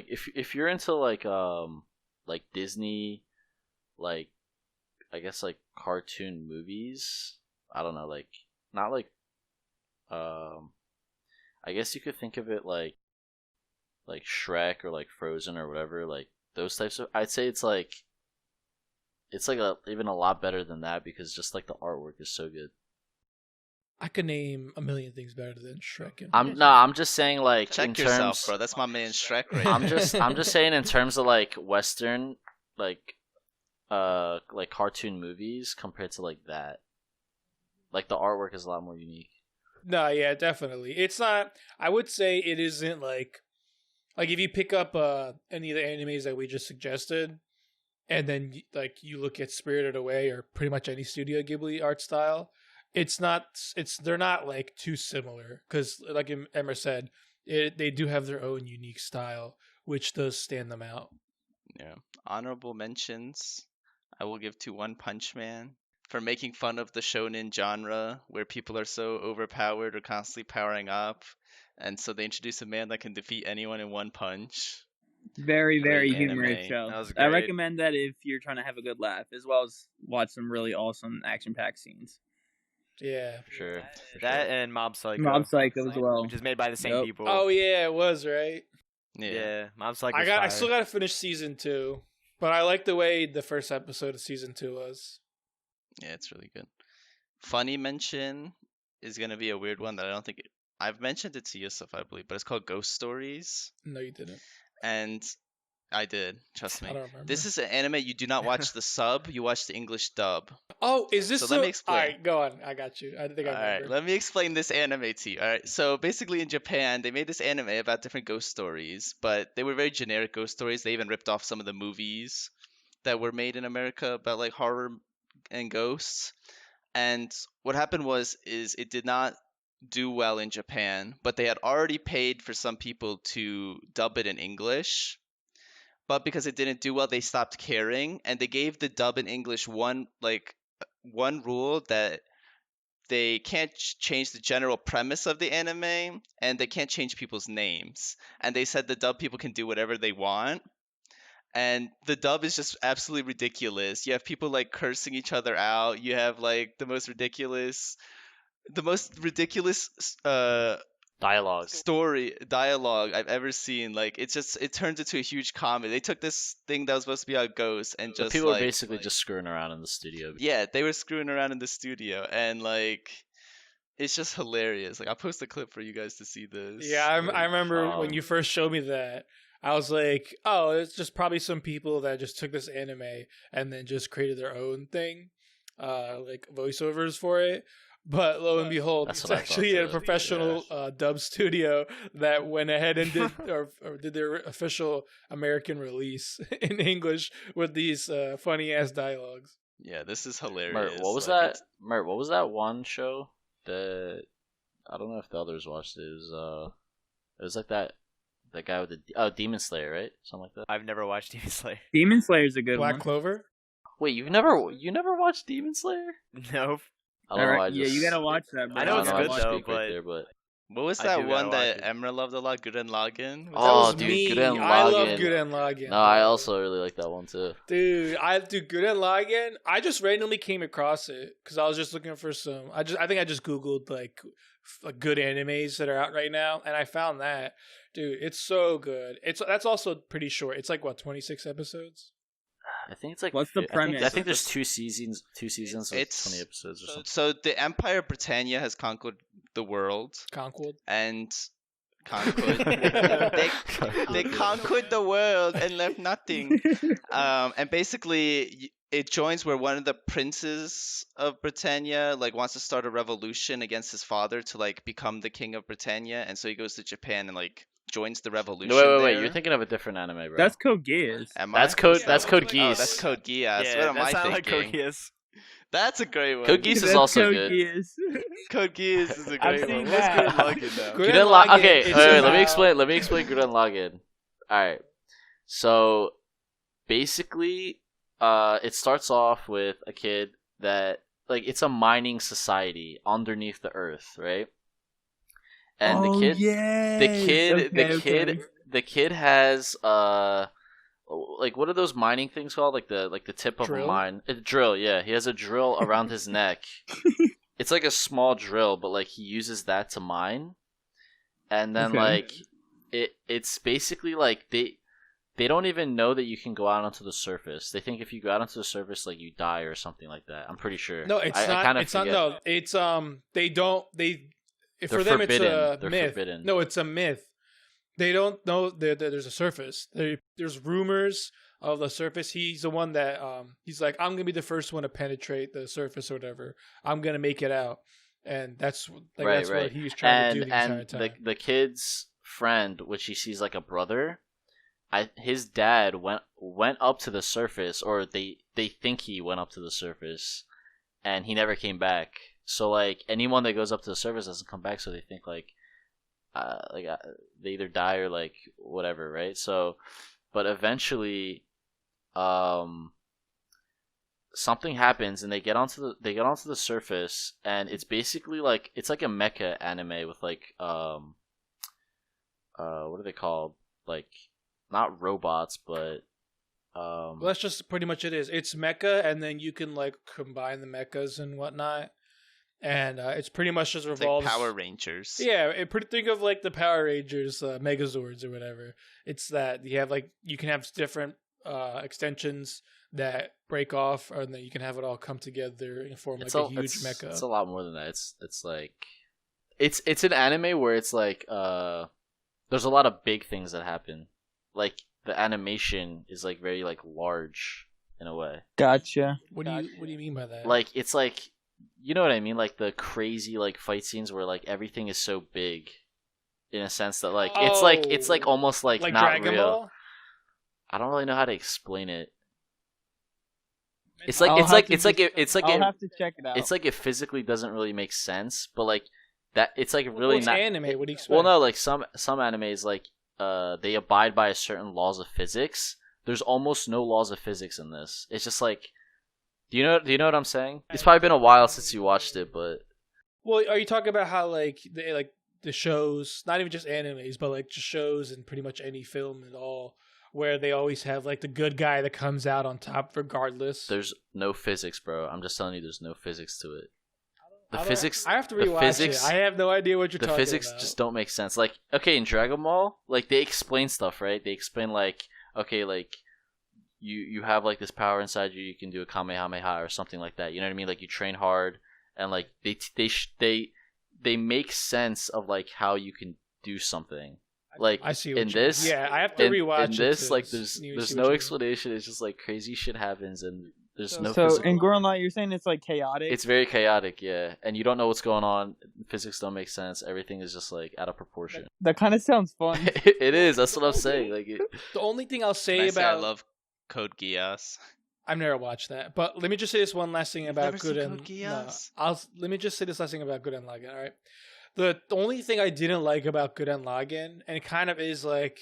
Speaker 3: if you're into like Disney, like I guess like cartoon movies. I don't know, like not like I guess you could think of it like Shrek or like Frozen or whatever. Like those types of. I'd say it's like even a lot better than that because just like the artwork is so good.
Speaker 1: I could name a million things better than Shrek. And
Speaker 3: I'm just saying like
Speaker 5: Check
Speaker 3: in
Speaker 5: yourself,
Speaker 3: terms,
Speaker 5: bro. That's my man Shrek right
Speaker 3: I'm
Speaker 5: there.
Speaker 3: just saying in terms of like Western like cartoon movies compared to like that. Like the artwork is a lot more unique.
Speaker 1: No, yeah, definitely. It's not. I would say it isn't like if you pick up any of the animes that we just suggested. And then, like, you look at Spirited Away or pretty much any Studio Ghibli art style, they're not, like, too similar. Because, like Emma said, they do have their own unique style, which does stand them out.
Speaker 5: Yeah. Honorable mentions. I will give to One Punch Man for making fun of the shonen genre where people are so overpowered or constantly powering up. And so they introduce a man that can defeat anyone in one punch.
Speaker 6: Very, very
Speaker 5: Great
Speaker 6: humorous
Speaker 5: anime.
Speaker 6: show.
Speaker 4: That was
Speaker 6: I
Speaker 4: great.
Speaker 6: recommend that if you're trying to have a good laugh, as well as watch some really awesome action-packed scenes.
Speaker 1: Yeah.
Speaker 3: For sure.
Speaker 4: That and Mob Psycho.
Speaker 6: Mob Psycho as well.
Speaker 4: Which is made by the same
Speaker 6: Yep.
Speaker 4: people.
Speaker 1: Oh, yeah, it was, right?
Speaker 4: Yeah, Mob Psycho.
Speaker 1: I still got to finish season 2. But I like the way the first episode of season 2 was.
Speaker 5: Yeah, it's really good. Funny mention is going to be a weird one that I don't think... I've mentioned it to Yusuf, I believe, but it's called Ghost Stories.
Speaker 1: No, you didn't.
Speaker 5: And I did. Trust me.
Speaker 1: I don't remember.
Speaker 5: This is an anime you do not watch the sub. You watch the English dub.
Speaker 1: Oh, is this
Speaker 5: So let me explain.
Speaker 1: All right, go on. I got you. I think I
Speaker 5: All
Speaker 1: remember.
Speaker 5: right, let me explain this anime to you. All right, so basically in Japan, they made this anime about different ghost stories, but they were very generic ghost stories. They even ripped off some of the movies that were made in America about like horror and ghosts. And what happened is it did not do well in Japan, but they had already paid for some people to dub it in English. But because it didn't do well, they stopped caring, and they gave the dub in English one rule that they can't change the general premise of the anime, and they can't change people's names. And they said the dub people can do whatever they want. And the dub is just absolutely ridiculous. You have people like cursing each other out. You have like the most ridiculous dialogue I've ever seen. Like it turns into a huge comedy. They took this thing that was supposed to be about ghosts and
Speaker 3: The
Speaker 5: just
Speaker 3: people
Speaker 5: like,
Speaker 3: were basically just screwing around in the studio.
Speaker 5: yeah, they were screwing around in the studio, and like it's just hilarious. Like I'll post a clip for you guys to see this.
Speaker 1: Yeah, I remember when
Speaker 3: Um,
Speaker 1: you first showed me that. I was like, oh, it's just probably some people that just took this anime and then just created their own thing, like voiceovers for it. But lo and behold,
Speaker 3: That's
Speaker 1: it's
Speaker 3: what I
Speaker 1: actually
Speaker 3: thought
Speaker 1: a
Speaker 3: too.
Speaker 1: professional dub studio that went ahead and did or did their official American release in English with these funny ass dialogues.
Speaker 5: Yeah, this is hilarious.
Speaker 3: Mert, what was
Speaker 5: Like,
Speaker 3: that?
Speaker 5: it's-
Speaker 3: Mert, what was that one show that I don't know if the others watched it. It was like that guy with the Demon Slayer, right? Something like that.
Speaker 4: I've never watched Demon Slayer.
Speaker 6: Demon Slayer's a good
Speaker 1: Black
Speaker 6: one.
Speaker 1: Clover.
Speaker 3: Wait, you never watched Demon Slayer?
Speaker 4: Nope.
Speaker 3: I don't know.
Speaker 6: Alright,
Speaker 3: I
Speaker 6: yeah,
Speaker 3: just,
Speaker 6: you gotta watch that. Bro.
Speaker 4: I know
Speaker 3: I
Speaker 4: it's
Speaker 3: don't know,
Speaker 4: good
Speaker 3: I just
Speaker 4: though,
Speaker 3: speak right
Speaker 4: but
Speaker 3: there, but
Speaker 5: What was
Speaker 4: I
Speaker 5: that
Speaker 4: do gotta
Speaker 5: one that
Speaker 4: watch it.
Speaker 5: Emra loved a lot? Gurren Lagann?
Speaker 1: That
Speaker 3: Oh,
Speaker 1: was
Speaker 3: dude,
Speaker 1: me.
Speaker 3: Gurren
Speaker 1: I love
Speaker 3: Lagann.
Speaker 1: Gurren Lagann.
Speaker 3: no, I
Speaker 1: bro.
Speaker 3: also really like that one too.
Speaker 1: Dude, Gurren Lagann. I just randomly came across it because I was just looking for some. I think I just googled like good animes that are out right now, and I found that. Dude, it's so good. That's also pretty short. It's like what 26 episodes.
Speaker 3: I think it's like
Speaker 6: What's the premise?
Speaker 3: I think there's two seasons. So
Speaker 5: It's
Speaker 3: 20 episodes or something.
Speaker 5: So the Empire of Britannia has conquered the world,
Speaker 1: Concord.
Speaker 5: and conquered. they conquered the world and left nothing. And basically, it joins where one of the princes of Britannia like wants to start a revolution against his father to like become the king of Britannia, and so he goes to Japan and like joins the revolution.
Speaker 3: No, wait.
Speaker 5: there.
Speaker 3: You're thinking of a different anime, bro.
Speaker 6: That's Code Geass.
Speaker 5: Am
Speaker 3: That's
Speaker 5: I?
Speaker 3: Code. That's Code
Speaker 5: Oh,
Speaker 3: Geass.
Speaker 5: that's Code Geass.
Speaker 4: Yeah,
Speaker 5: What am
Speaker 4: that
Speaker 5: I
Speaker 4: sounds like
Speaker 5: thinking?
Speaker 4: Code Geass.
Speaker 5: That's a great one.
Speaker 3: Code Geass is
Speaker 6: That's
Speaker 3: also
Speaker 6: Code
Speaker 3: good.
Speaker 6: Geass.
Speaker 5: Code Geass is a
Speaker 6: I've
Speaker 5: great
Speaker 6: seen
Speaker 5: one.
Speaker 6: that.
Speaker 5: What's Gurren Lagann now?
Speaker 1: Gurren
Speaker 3: Gurren Lagann.
Speaker 1: Lagann,
Speaker 3: Okay,
Speaker 1: it's
Speaker 3: wait, let
Speaker 1: about-
Speaker 3: me explain. Let me explain Gurren Lagann. All right. So basically, it starts off with a kid that like it's a mining society underneath the earth, right? And
Speaker 6: Oh, yes.
Speaker 3: the kid has like what are those mining things called? Like the tip of
Speaker 1: Drill?
Speaker 3: a mine. A drill, yeah. He has a drill around his neck. It's like a small drill, but like he uses that to mine. And then
Speaker 6: Okay.
Speaker 3: like it's basically like they don't even know that you can go out onto the surface. They think if you go out onto the surface, like you die or something like that. I'm pretty sure.
Speaker 1: No, it's
Speaker 3: I
Speaker 1: not.
Speaker 3: kinda
Speaker 1: It's not.
Speaker 3: forget.
Speaker 1: No, it's they don't.
Speaker 3: They're
Speaker 1: For them, it's
Speaker 3: forbidden.
Speaker 1: a
Speaker 3: They're
Speaker 1: myth.
Speaker 3: forbidden.
Speaker 1: No, it's a myth. They don't know that there's a surface. There's rumors of the surface. He's the one that he's like, I'm gonna be the first one to penetrate the surface or whatever. I'm gonna make it out, and that's like
Speaker 3: Right,
Speaker 1: that's what
Speaker 3: right.
Speaker 1: he was trying to do
Speaker 3: And
Speaker 1: the entire
Speaker 3: and
Speaker 1: time.
Speaker 3: the kid's friend, which he sees like a brother, his dad went up to the surface, or they think he went up to the surface, and he never came back. So like anyone that goes up to the surface doesn't come back, so they think like they either die or like whatever, right? So, but eventually, something happens and they get onto the surface, and it's basically like it's like a mecha anime with like what are they called? Like not robots, but
Speaker 1: Well, that's just pretty much it is. It's mecha, and then you can like combine the mechas and whatnot, and it's pretty much just
Speaker 5: It's like
Speaker 1: revolves.
Speaker 5: Power Rangers.
Speaker 1: Yeah, think of like the Power Rangers Megazords or whatever. It's that you have like you can have different extensions that break off, and then you can have it all come together and form like a huge mecha.
Speaker 3: It's a lot more than that. It's like it's an anime where it's like there's a lot of big things that happen. Like the animation is like very like large in a way.
Speaker 6: Gotcha.
Speaker 1: What do you mean by that?
Speaker 3: Like it's like, you know what I mean? Like the crazy like fight scenes where like everything is so big, in a sense that like it's like almost like not
Speaker 1: Dragon
Speaker 3: real.
Speaker 1: Ball?
Speaker 3: I don't really know how to explain it. It's
Speaker 6: I'll
Speaker 3: like
Speaker 6: have
Speaker 3: it,
Speaker 6: have to check it out.
Speaker 3: it's like it physically doesn't really make sense, but like that it's like really
Speaker 1: Well, it's
Speaker 3: not
Speaker 1: anime. What do you expect?
Speaker 3: Well, no, like some animes like they abide by certain laws of physics. There's almost no laws of physics in this. It's just like, do you know what I'm saying? It's probably been a while since you watched it, but
Speaker 1: Well, are you talking about how like the shows, not even just animes, but like just shows and pretty much any film at all, where they always have like the good guy that comes out on top regardless?
Speaker 3: there's no physics, bro. I'm just telling you, there's no physics to it. The
Speaker 1: I don't-
Speaker 3: physics,
Speaker 1: I have to
Speaker 3: the
Speaker 1: rewatch
Speaker 3: physics-
Speaker 1: it. I have no idea what you're
Speaker 3: the
Speaker 1: talking
Speaker 3: physics
Speaker 1: about.
Speaker 3: just don't make sense. Like, okay, in Dragon Ball, like they explain stuff, right? They explain like, okay, like you have like this power inside you. You can do a Kamehameha or something like that. You know what I mean? Like you train hard, and like they make sense of like how you can do something. Like
Speaker 1: I see what
Speaker 3: in
Speaker 1: you
Speaker 3: this,
Speaker 1: Yeah, I have to rewatch
Speaker 3: in
Speaker 1: it.
Speaker 3: this,
Speaker 1: to
Speaker 3: like
Speaker 1: see
Speaker 3: there's
Speaker 1: what
Speaker 3: no
Speaker 1: you mean.
Speaker 3: explanation. It's just like crazy shit happens, and there's no.
Speaker 6: So
Speaker 3: physical-
Speaker 6: in Gurren Lagann, you're saying it's like chaotic.
Speaker 3: it's very chaotic, yeah, and you don't know what's going on. Physics don't make sense. Everything is just like out of proportion.
Speaker 6: That kind of sounds fun.
Speaker 3: It is. That's what I'm saying. Like,
Speaker 1: The only thing I'll say
Speaker 5: Can I
Speaker 1: about
Speaker 5: I love Code Geass.
Speaker 1: I've never watched that, but let me just say this one last thing about
Speaker 5: never seen
Speaker 1: Good and
Speaker 5: Code Geass?
Speaker 1: let me just say this last thing about Good and Lagann. All right, the only thing I didn't like about Good and Lagann, and it kind of is like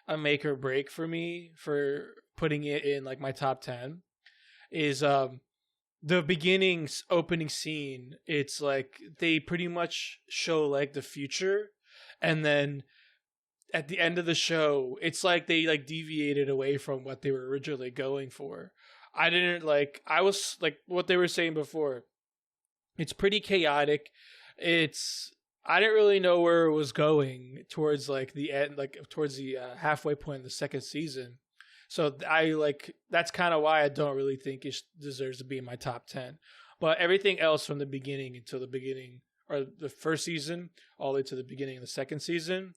Speaker 1: a make or break for me for putting it in like my top 10, is the opening scene. It's like they pretty much show like the future, and then at the end of the show, it's like they like deviated away from what they were originally going for. I was like what they were saying before. It's pretty chaotic. I didn't really know where it was going towards like the end, like towards the halfway point of the second season. So that's kind of why I don't really think it deserves to be in my top 10. But everything else from the beginning until the beginning, or the first season all the way to the beginning of the second season,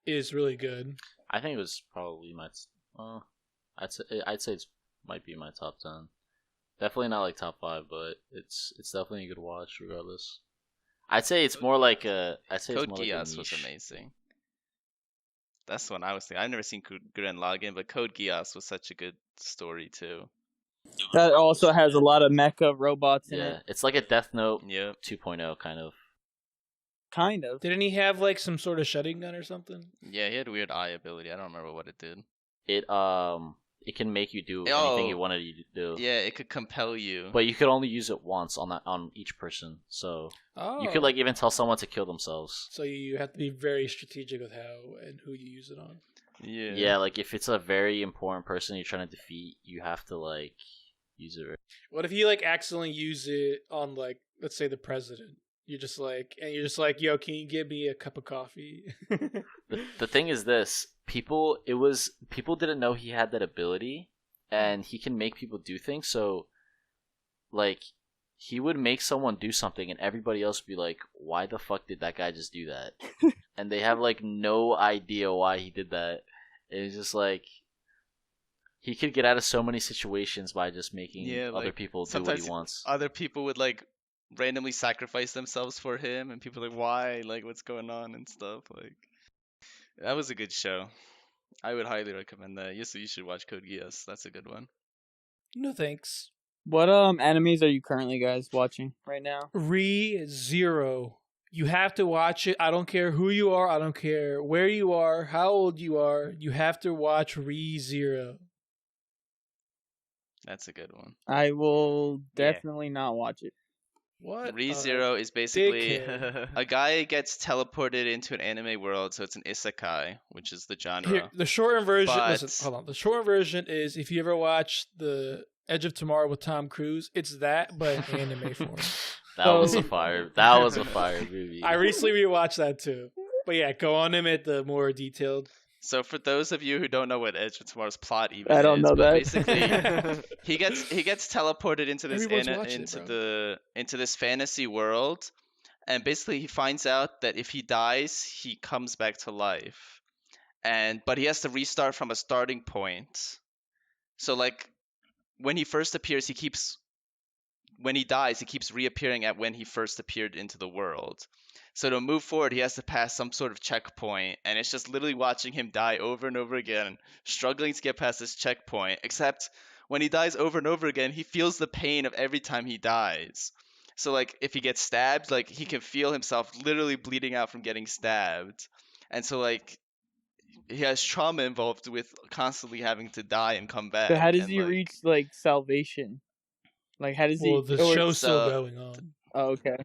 Speaker 1: is really good.
Speaker 3: I think it was probably my. I'd say it might be my top 10. Definitely not like top 5, but it's definitely a good watch regardless. I'd say it's more like a. I'd say
Speaker 5: Code
Speaker 3: it's more
Speaker 5: Geass
Speaker 3: like
Speaker 5: was
Speaker 3: a niche.
Speaker 5: amazing. That's the one I was thinking. I've never seen Gurren Lagann, but Code Geass was such a good story too.
Speaker 6: That also has a lot of mecha robots in
Speaker 3: Yeah,
Speaker 6: it.
Speaker 3: it's like a Death Note
Speaker 5: Yep.
Speaker 3: 2.0 kind of.
Speaker 6: Kind of.
Speaker 1: Didn't he have like some sort of shutting gun or something?
Speaker 5: Yeah, he had weird eye ability. I don't remember what it did.
Speaker 3: It can make you do anything you wanted you to do.
Speaker 5: Yeah, it could compel you.
Speaker 3: But you could only use it once on each person. So
Speaker 1: Oh,
Speaker 3: you could like even tell someone to kill themselves.
Speaker 1: So you have to be very strategic with how and who you use it on.
Speaker 5: Yeah.
Speaker 3: Yeah, like if it's a very important person you're trying to defeat, you have to like use it.
Speaker 1: What if you like accidentally use it on like, let's say, the president? You're just like, yo, can you give me a cup of coffee?
Speaker 3: The thing is this, people didn't know he had that ability, and he can make people do things. So like he would make someone do something and everybody else would be like, why the fuck did that guy just do that? And they have like no idea why he did that. It's just like he could get out of so many situations by just making other
Speaker 5: like,
Speaker 3: people do what
Speaker 5: sometimes
Speaker 3: he wants.
Speaker 5: Other people would like randomly sacrifice themselves for him, and people are like, why? Like, what's going on and stuff. Like, that was a good show. I would highly recommend that. Yes, you should watch Code Geass. That's a good one.
Speaker 1: No thanks.
Speaker 6: What animes are you currently guys watching right now?
Speaker 1: Re:Zero. You have to watch it. I don't care who you are. I don't care where you are, how old you are. You have to watch Re:Zero.
Speaker 5: That's a good one.
Speaker 6: I will
Speaker 4: Yeah.
Speaker 6: definitely not watch it.
Speaker 1: What?
Speaker 5: Re:Zero is basically
Speaker 1: dickhead.
Speaker 5: a guy gets teleported into an anime world, so it's an isekai, which is the genre.
Speaker 1: Here, the shortened version.
Speaker 5: But-
Speaker 1: Listen, hold on. The shortened version is if you ever watch the Edge of Tomorrow with Tom Cruise, it's that, but in anime form.
Speaker 3: That was a fire. That was a fire movie.
Speaker 1: I recently rewatched that too. But yeah, go on him at the more detailed.
Speaker 5: So for those of you who don't know what Edge of Tomorrow's plot even
Speaker 6: I don't
Speaker 5: is,
Speaker 6: know
Speaker 5: but
Speaker 6: that.
Speaker 5: basically he gets teleported into this
Speaker 1: Everyone's watching it,
Speaker 5: into this fantasy world, and basically he finds out that if he dies, he comes back to life. but he has to restart from a starting point. So like when he first appears, when he dies, he keeps reappearing at when he first appeared into the world. So to move forward, he has to pass some sort of checkpoint, and it's just literally watching him die over and over again, struggling to get past this checkpoint. Except when he dies over and over again, he feels the pain of every time he dies. So like if he gets stabbed, like he can feel himself literally bleeding out from getting stabbed. And so like he has trauma involved with constantly having to die and come back.
Speaker 6: So how does
Speaker 5: and,
Speaker 6: he
Speaker 5: like,
Speaker 6: reach like salvation? Like how does
Speaker 1: Well,
Speaker 6: he?
Speaker 1: the show's still
Speaker 5: So-
Speaker 1: going on.
Speaker 6: Oh, okay,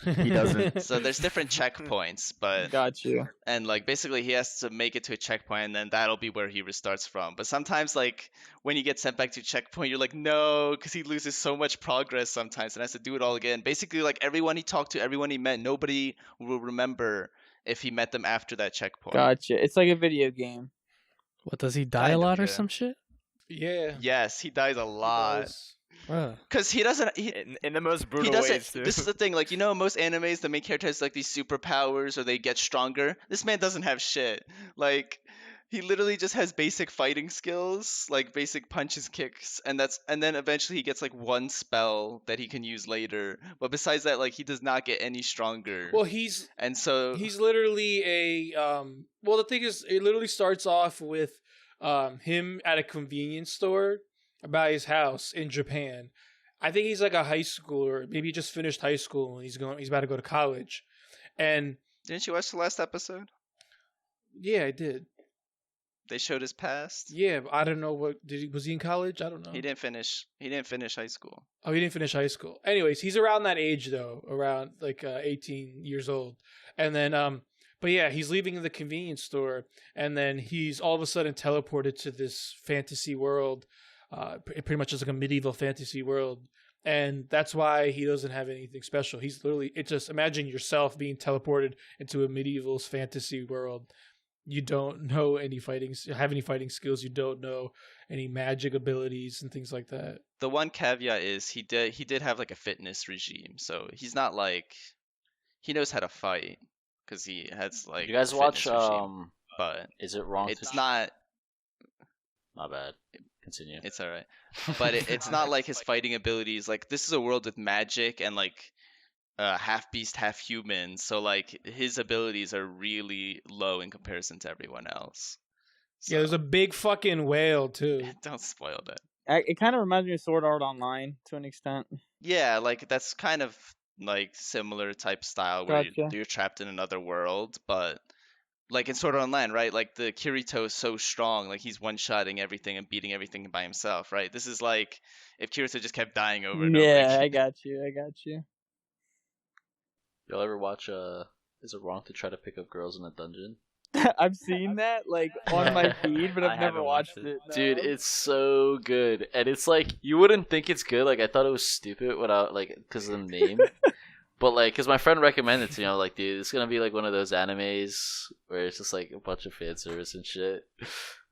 Speaker 4: He doesn't.
Speaker 5: So there's different checkpoints, but
Speaker 6: got you.
Speaker 5: and like basically he has to make it to a checkpoint and then that'll be where he restarts from. But sometimes like when you get sent back to a checkpoint, you're like no, because he loses so much progress sometimes and has to do it all again. Basically like everyone he talked to, everyone he met, nobody will remember if he met them after that checkpoint.
Speaker 6: Gotcha. It's like a video game.
Speaker 2: What, does he die
Speaker 5: Kind
Speaker 2: a
Speaker 5: of,
Speaker 2: lot or
Speaker 5: yeah.
Speaker 2: some shit?
Speaker 1: Yeah.
Speaker 5: Yes, he dies a lot.
Speaker 1: Does.
Speaker 2: Bruh.
Speaker 5: Because he doesn't
Speaker 4: In the most
Speaker 5: he
Speaker 4: brutal
Speaker 5: doesn't
Speaker 4: ways too.
Speaker 5: this is the thing, like you know in most animes the main character has like these superpowers or they get stronger. This man doesn't have shit. Like he literally just has basic fighting skills, like basic punches, kicks, and then eventually he gets like one spell that he can use later. But besides that, like he does not get any stronger.
Speaker 1: Well, he's
Speaker 5: And so
Speaker 1: literally a well, the thing is, it literally starts off with him at a convenience store by his house in Japan. I think he's like a high schooler, maybe he just finished high school and he's about to go to college. And
Speaker 5: didn't you watch the last episode?
Speaker 1: yeah, I did.
Speaker 5: They showed his past.
Speaker 1: Yeah, I don't know was he in college? I don't know.
Speaker 5: He didn't finish high school.
Speaker 1: Oh, he didn't finish high school. Anyways, he's around that age though, around like 18 years old. And then but yeah, he's leaving the convenience store and then he's all of a sudden teleported to this fantasy world. Pretty much just like a medieval fantasy world. And that's why he doesn't have anything special. He's literally, it's just imagine yourself being teleported into a medieval fantasy world. You don't know have any fighting skills. You don't know any magic abilities and things like that.
Speaker 5: The one caveat is he did have like a fitness regime, so he's not like he knows how to fight because he has like
Speaker 3: You guys
Speaker 5: a
Speaker 3: watch
Speaker 5: fitness regime, but
Speaker 3: is it wrong
Speaker 5: it's
Speaker 3: to
Speaker 5: not.
Speaker 3: my bad. Continue.
Speaker 5: It's all right, but it's not like his fighting abilities. Like this is a world with magic and like half beast, half human. So like his abilities are really low in comparison to everyone else.
Speaker 1: Yeah, there's a big fucking whale too.
Speaker 5: Don't spoil that.
Speaker 6: It kind of reminds me of Sword Art Online to an extent.
Speaker 5: Yeah, like that's kind of like similar type style where
Speaker 6: Gotcha.
Speaker 5: you're trapped in another world, but like in Sword Art Online, right? Like the Kirito is so strong, like he's one-shotting everything and beating everything by himself, right? This is like if Kirito just kept dying over and over
Speaker 6: Yeah,
Speaker 5: again.
Speaker 6: I got you.
Speaker 3: Y'all ever watch Is It Wrong to Try to Pick Up Girls in a Dungeon?
Speaker 6: I've seen that like on my feed, but
Speaker 4: I
Speaker 6: I've never
Speaker 4: haven't
Speaker 6: watched
Speaker 4: watched
Speaker 6: it.
Speaker 4: it.
Speaker 3: Dude,
Speaker 6: no.
Speaker 3: it's so good. And it's like you wouldn't think it's good. Like I thought it was stupid without like cuz of the name. But like cuz my friend recommended it to me, I'm like, dude, it's going to be like one of those animes where it's just like a bunch of fan service and shit.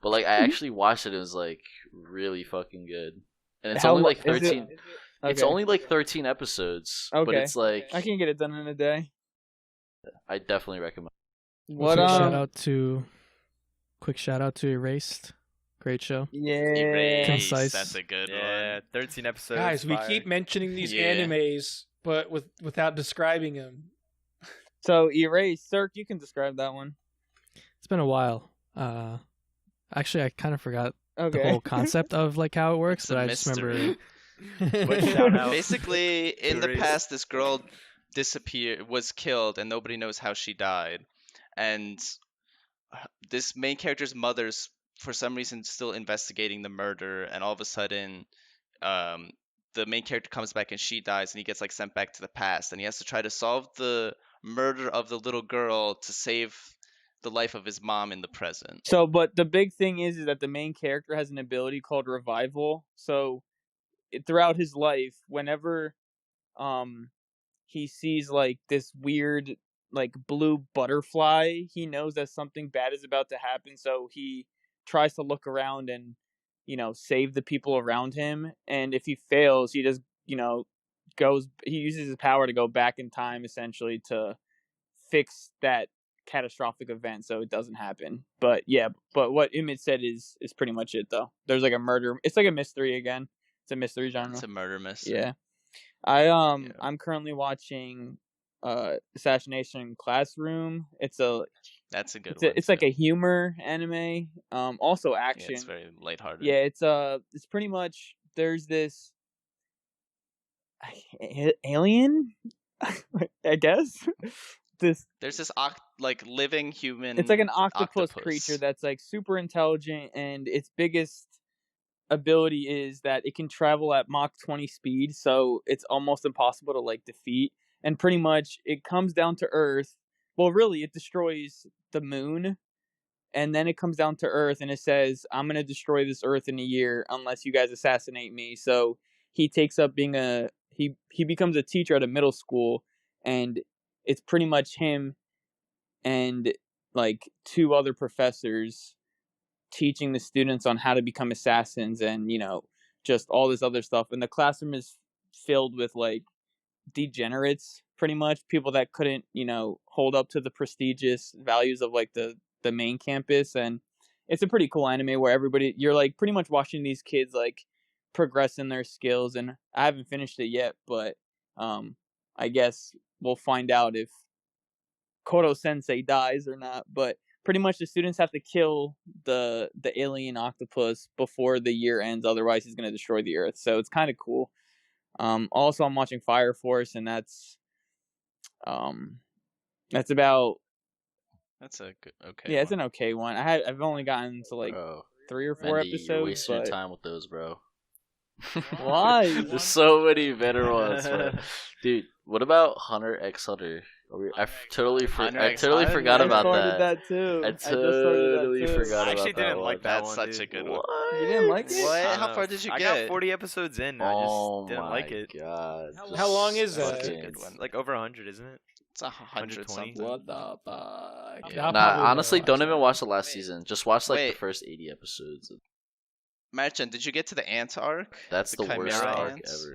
Speaker 3: But like I actually watched it, it was like really fucking good. And it's
Speaker 6: How
Speaker 3: only
Speaker 6: lo-
Speaker 3: like
Speaker 6: is it-
Speaker 3: 13 It's
Speaker 6: Okay.
Speaker 3: only like 13 episodes, but
Speaker 6: Okay.
Speaker 3: it's like
Speaker 6: I can get it done in a day.
Speaker 3: I definitely recommend.
Speaker 6: What
Speaker 2: Quick shout out to Erased. Great show.
Speaker 6: Yeah.
Speaker 5: Erased,
Speaker 2: Concise.
Speaker 5: that's a good
Speaker 4: Yeah,
Speaker 5: one.
Speaker 4: 13 episodes.
Speaker 1: Guys, we
Speaker 4: fire.
Speaker 1: keep mentioning these
Speaker 5: Yeah.
Speaker 1: animes, but without describing them.
Speaker 6: So Erase, Cirque, you can describe that one.
Speaker 2: It's been a while. Actually, I kind of forgot the
Speaker 6: Okay.
Speaker 2: whole concept of like how it works,
Speaker 5: It's a
Speaker 2: but I just remember.
Speaker 4: But shout out.
Speaker 5: Basically, in the
Speaker 4: Erased.
Speaker 5: past, this girl was killed, and nobody knows how she died. And this main character's mother's, for some reason, still investigating the murder. And all of a sudden, the main character comes back and she dies, and he gets like sent back to the past, and he has to try to solve the murder of the little girl to save the life of his mom in the present.
Speaker 6: So, but the big thing is that the main character has an ability called revival. So, throughout his life, whenever he sees like this weird like blue butterfly, he knows that something bad is about to happen. So he tries to look around and save the people around him. And if he fails, he just he uses his power to go back in time essentially to fix that catastrophic event, so it doesn't happen. But yeah, but what Emmett said is pretty much it though. There's like a murder. It's like a mystery again. It's a mystery genre.
Speaker 5: It's a murder mystery.
Speaker 6: Yeah. I'm currently watching Assassination Classroom.
Speaker 5: That's a good one.
Speaker 6: It's like a humor anime. Also action.
Speaker 5: Yeah, it's very lighthearted.
Speaker 6: Yeah, it's pretty much there's this alien, I guess.
Speaker 5: There's this like living human.
Speaker 6: It's like an octopus creature that's like super intelligent, and its biggest ability is that it can travel at Mach 20 speed, so it's almost impossible to like defeat. And pretty much it comes down to Earth. Well, really, it destroys the moon, and then it comes down to Earth, and it says, "I'm gonna destroy this Earth in a year unless you guys assassinate me." So he takes up being he becomes a teacher at a middle school, and it's pretty much him and like two other professors teaching the students on how to become assassins, and just all this other stuff. And the classroom is filled with like degenerates, pretty much people that couldn't hold up to the prestigious values of like the main campus. And it's a pretty cool anime where you're like pretty much watching these kids like progress in their skills. And I haven't finished it yet, but I guess we'll find out if Koro Sensei dies or not. But pretty much the students have to kill the alien octopus before the year ends, otherwise he's going to destroy the Earth. So it's kind of cool. Also, I'm watching Fire Force, and that's about.
Speaker 5: That's a good, okay.
Speaker 6: Yeah, it's an okay one. I've only gotten to like 3 or 4 episodes.
Speaker 3: You're wasting your time with those, bro.
Speaker 6: Why?
Speaker 3: There's so many better ones, bro. Dude. What about Hunter x Hunter? I totally forgot about that.
Speaker 6: Too.
Speaker 3: I totally forgot about that.
Speaker 4: I actually didn't like that
Speaker 5: That's
Speaker 4: one.
Speaker 5: such a good
Speaker 3: What?
Speaker 5: one.
Speaker 6: You didn't like it?
Speaker 5: What? How far did you get?
Speaker 4: I got 40 episodes in. I just didn't like it.
Speaker 3: God.
Speaker 1: How long is that?
Speaker 5: That's a good one.
Speaker 4: Like over 100, isn't it?
Speaker 5: It's 100
Speaker 4: 120.
Speaker 5: something.
Speaker 1: What the fuck?
Speaker 5: Yeah.
Speaker 3: Nah, honestly, don't even watch the last
Speaker 5: Wait.
Speaker 3: season. Just watch like the
Speaker 5: Wait.
Speaker 3: first 80 episodes.
Speaker 5: Merchant, did you get to the ant arc?
Speaker 3: That's the worst
Speaker 5: Chimera
Speaker 3: arc
Speaker 5: ants?
Speaker 3: ever.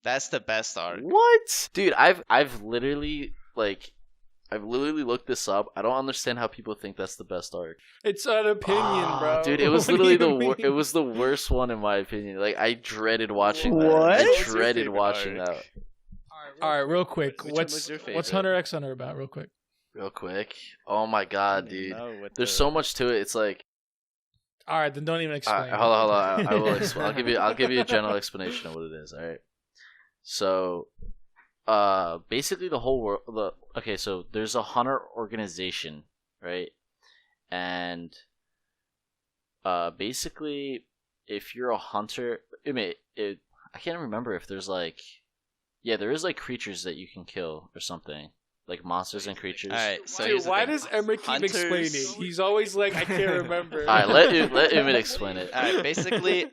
Speaker 5: That's the best arc.
Speaker 3: What? Dude, I've literally looked this up. I don't understand how people think that's the best arc.
Speaker 1: It's an opinion, bro.
Speaker 3: Dude, it was
Speaker 1: What do
Speaker 3: literally
Speaker 1: you
Speaker 3: it was the worst one in my opinion. Like I dreaded watching that.
Speaker 6: What?
Speaker 3: I
Speaker 5: What's your
Speaker 3: dreaded
Speaker 5: favorite
Speaker 3: watching
Speaker 5: arc?
Speaker 3: that.
Speaker 1: All right, real quick.
Speaker 5: Which one was your
Speaker 1: What's
Speaker 5: favorite?
Speaker 1: Hunter x Hunter about? Real quick.
Speaker 3: Real quick. Oh my god, dude.
Speaker 5: No, what
Speaker 3: There's
Speaker 5: the-
Speaker 3: so much to it. It's like
Speaker 1: All right, then don't even explain.
Speaker 3: Alright, hold on. I will explain. I'll give you a general explanation of what it is. All right. So, basically the whole world. Okay, so there's a hunter organization, right? And, basically, if you're a hunter, I can't remember if there's like, yeah, there is like creatures that you can kill or something, like monsters and creatures.
Speaker 5: All right, so
Speaker 1: Dude,
Speaker 5: here's the
Speaker 1: why
Speaker 5: thing.
Speaker 1: does Emma keep
Speaker 5: Hunters-
Speaker 1: explaining? He's always like, I can't remember.
Speaker 3: All right, let Emmett explain it.
Speaker 5: All right, basically,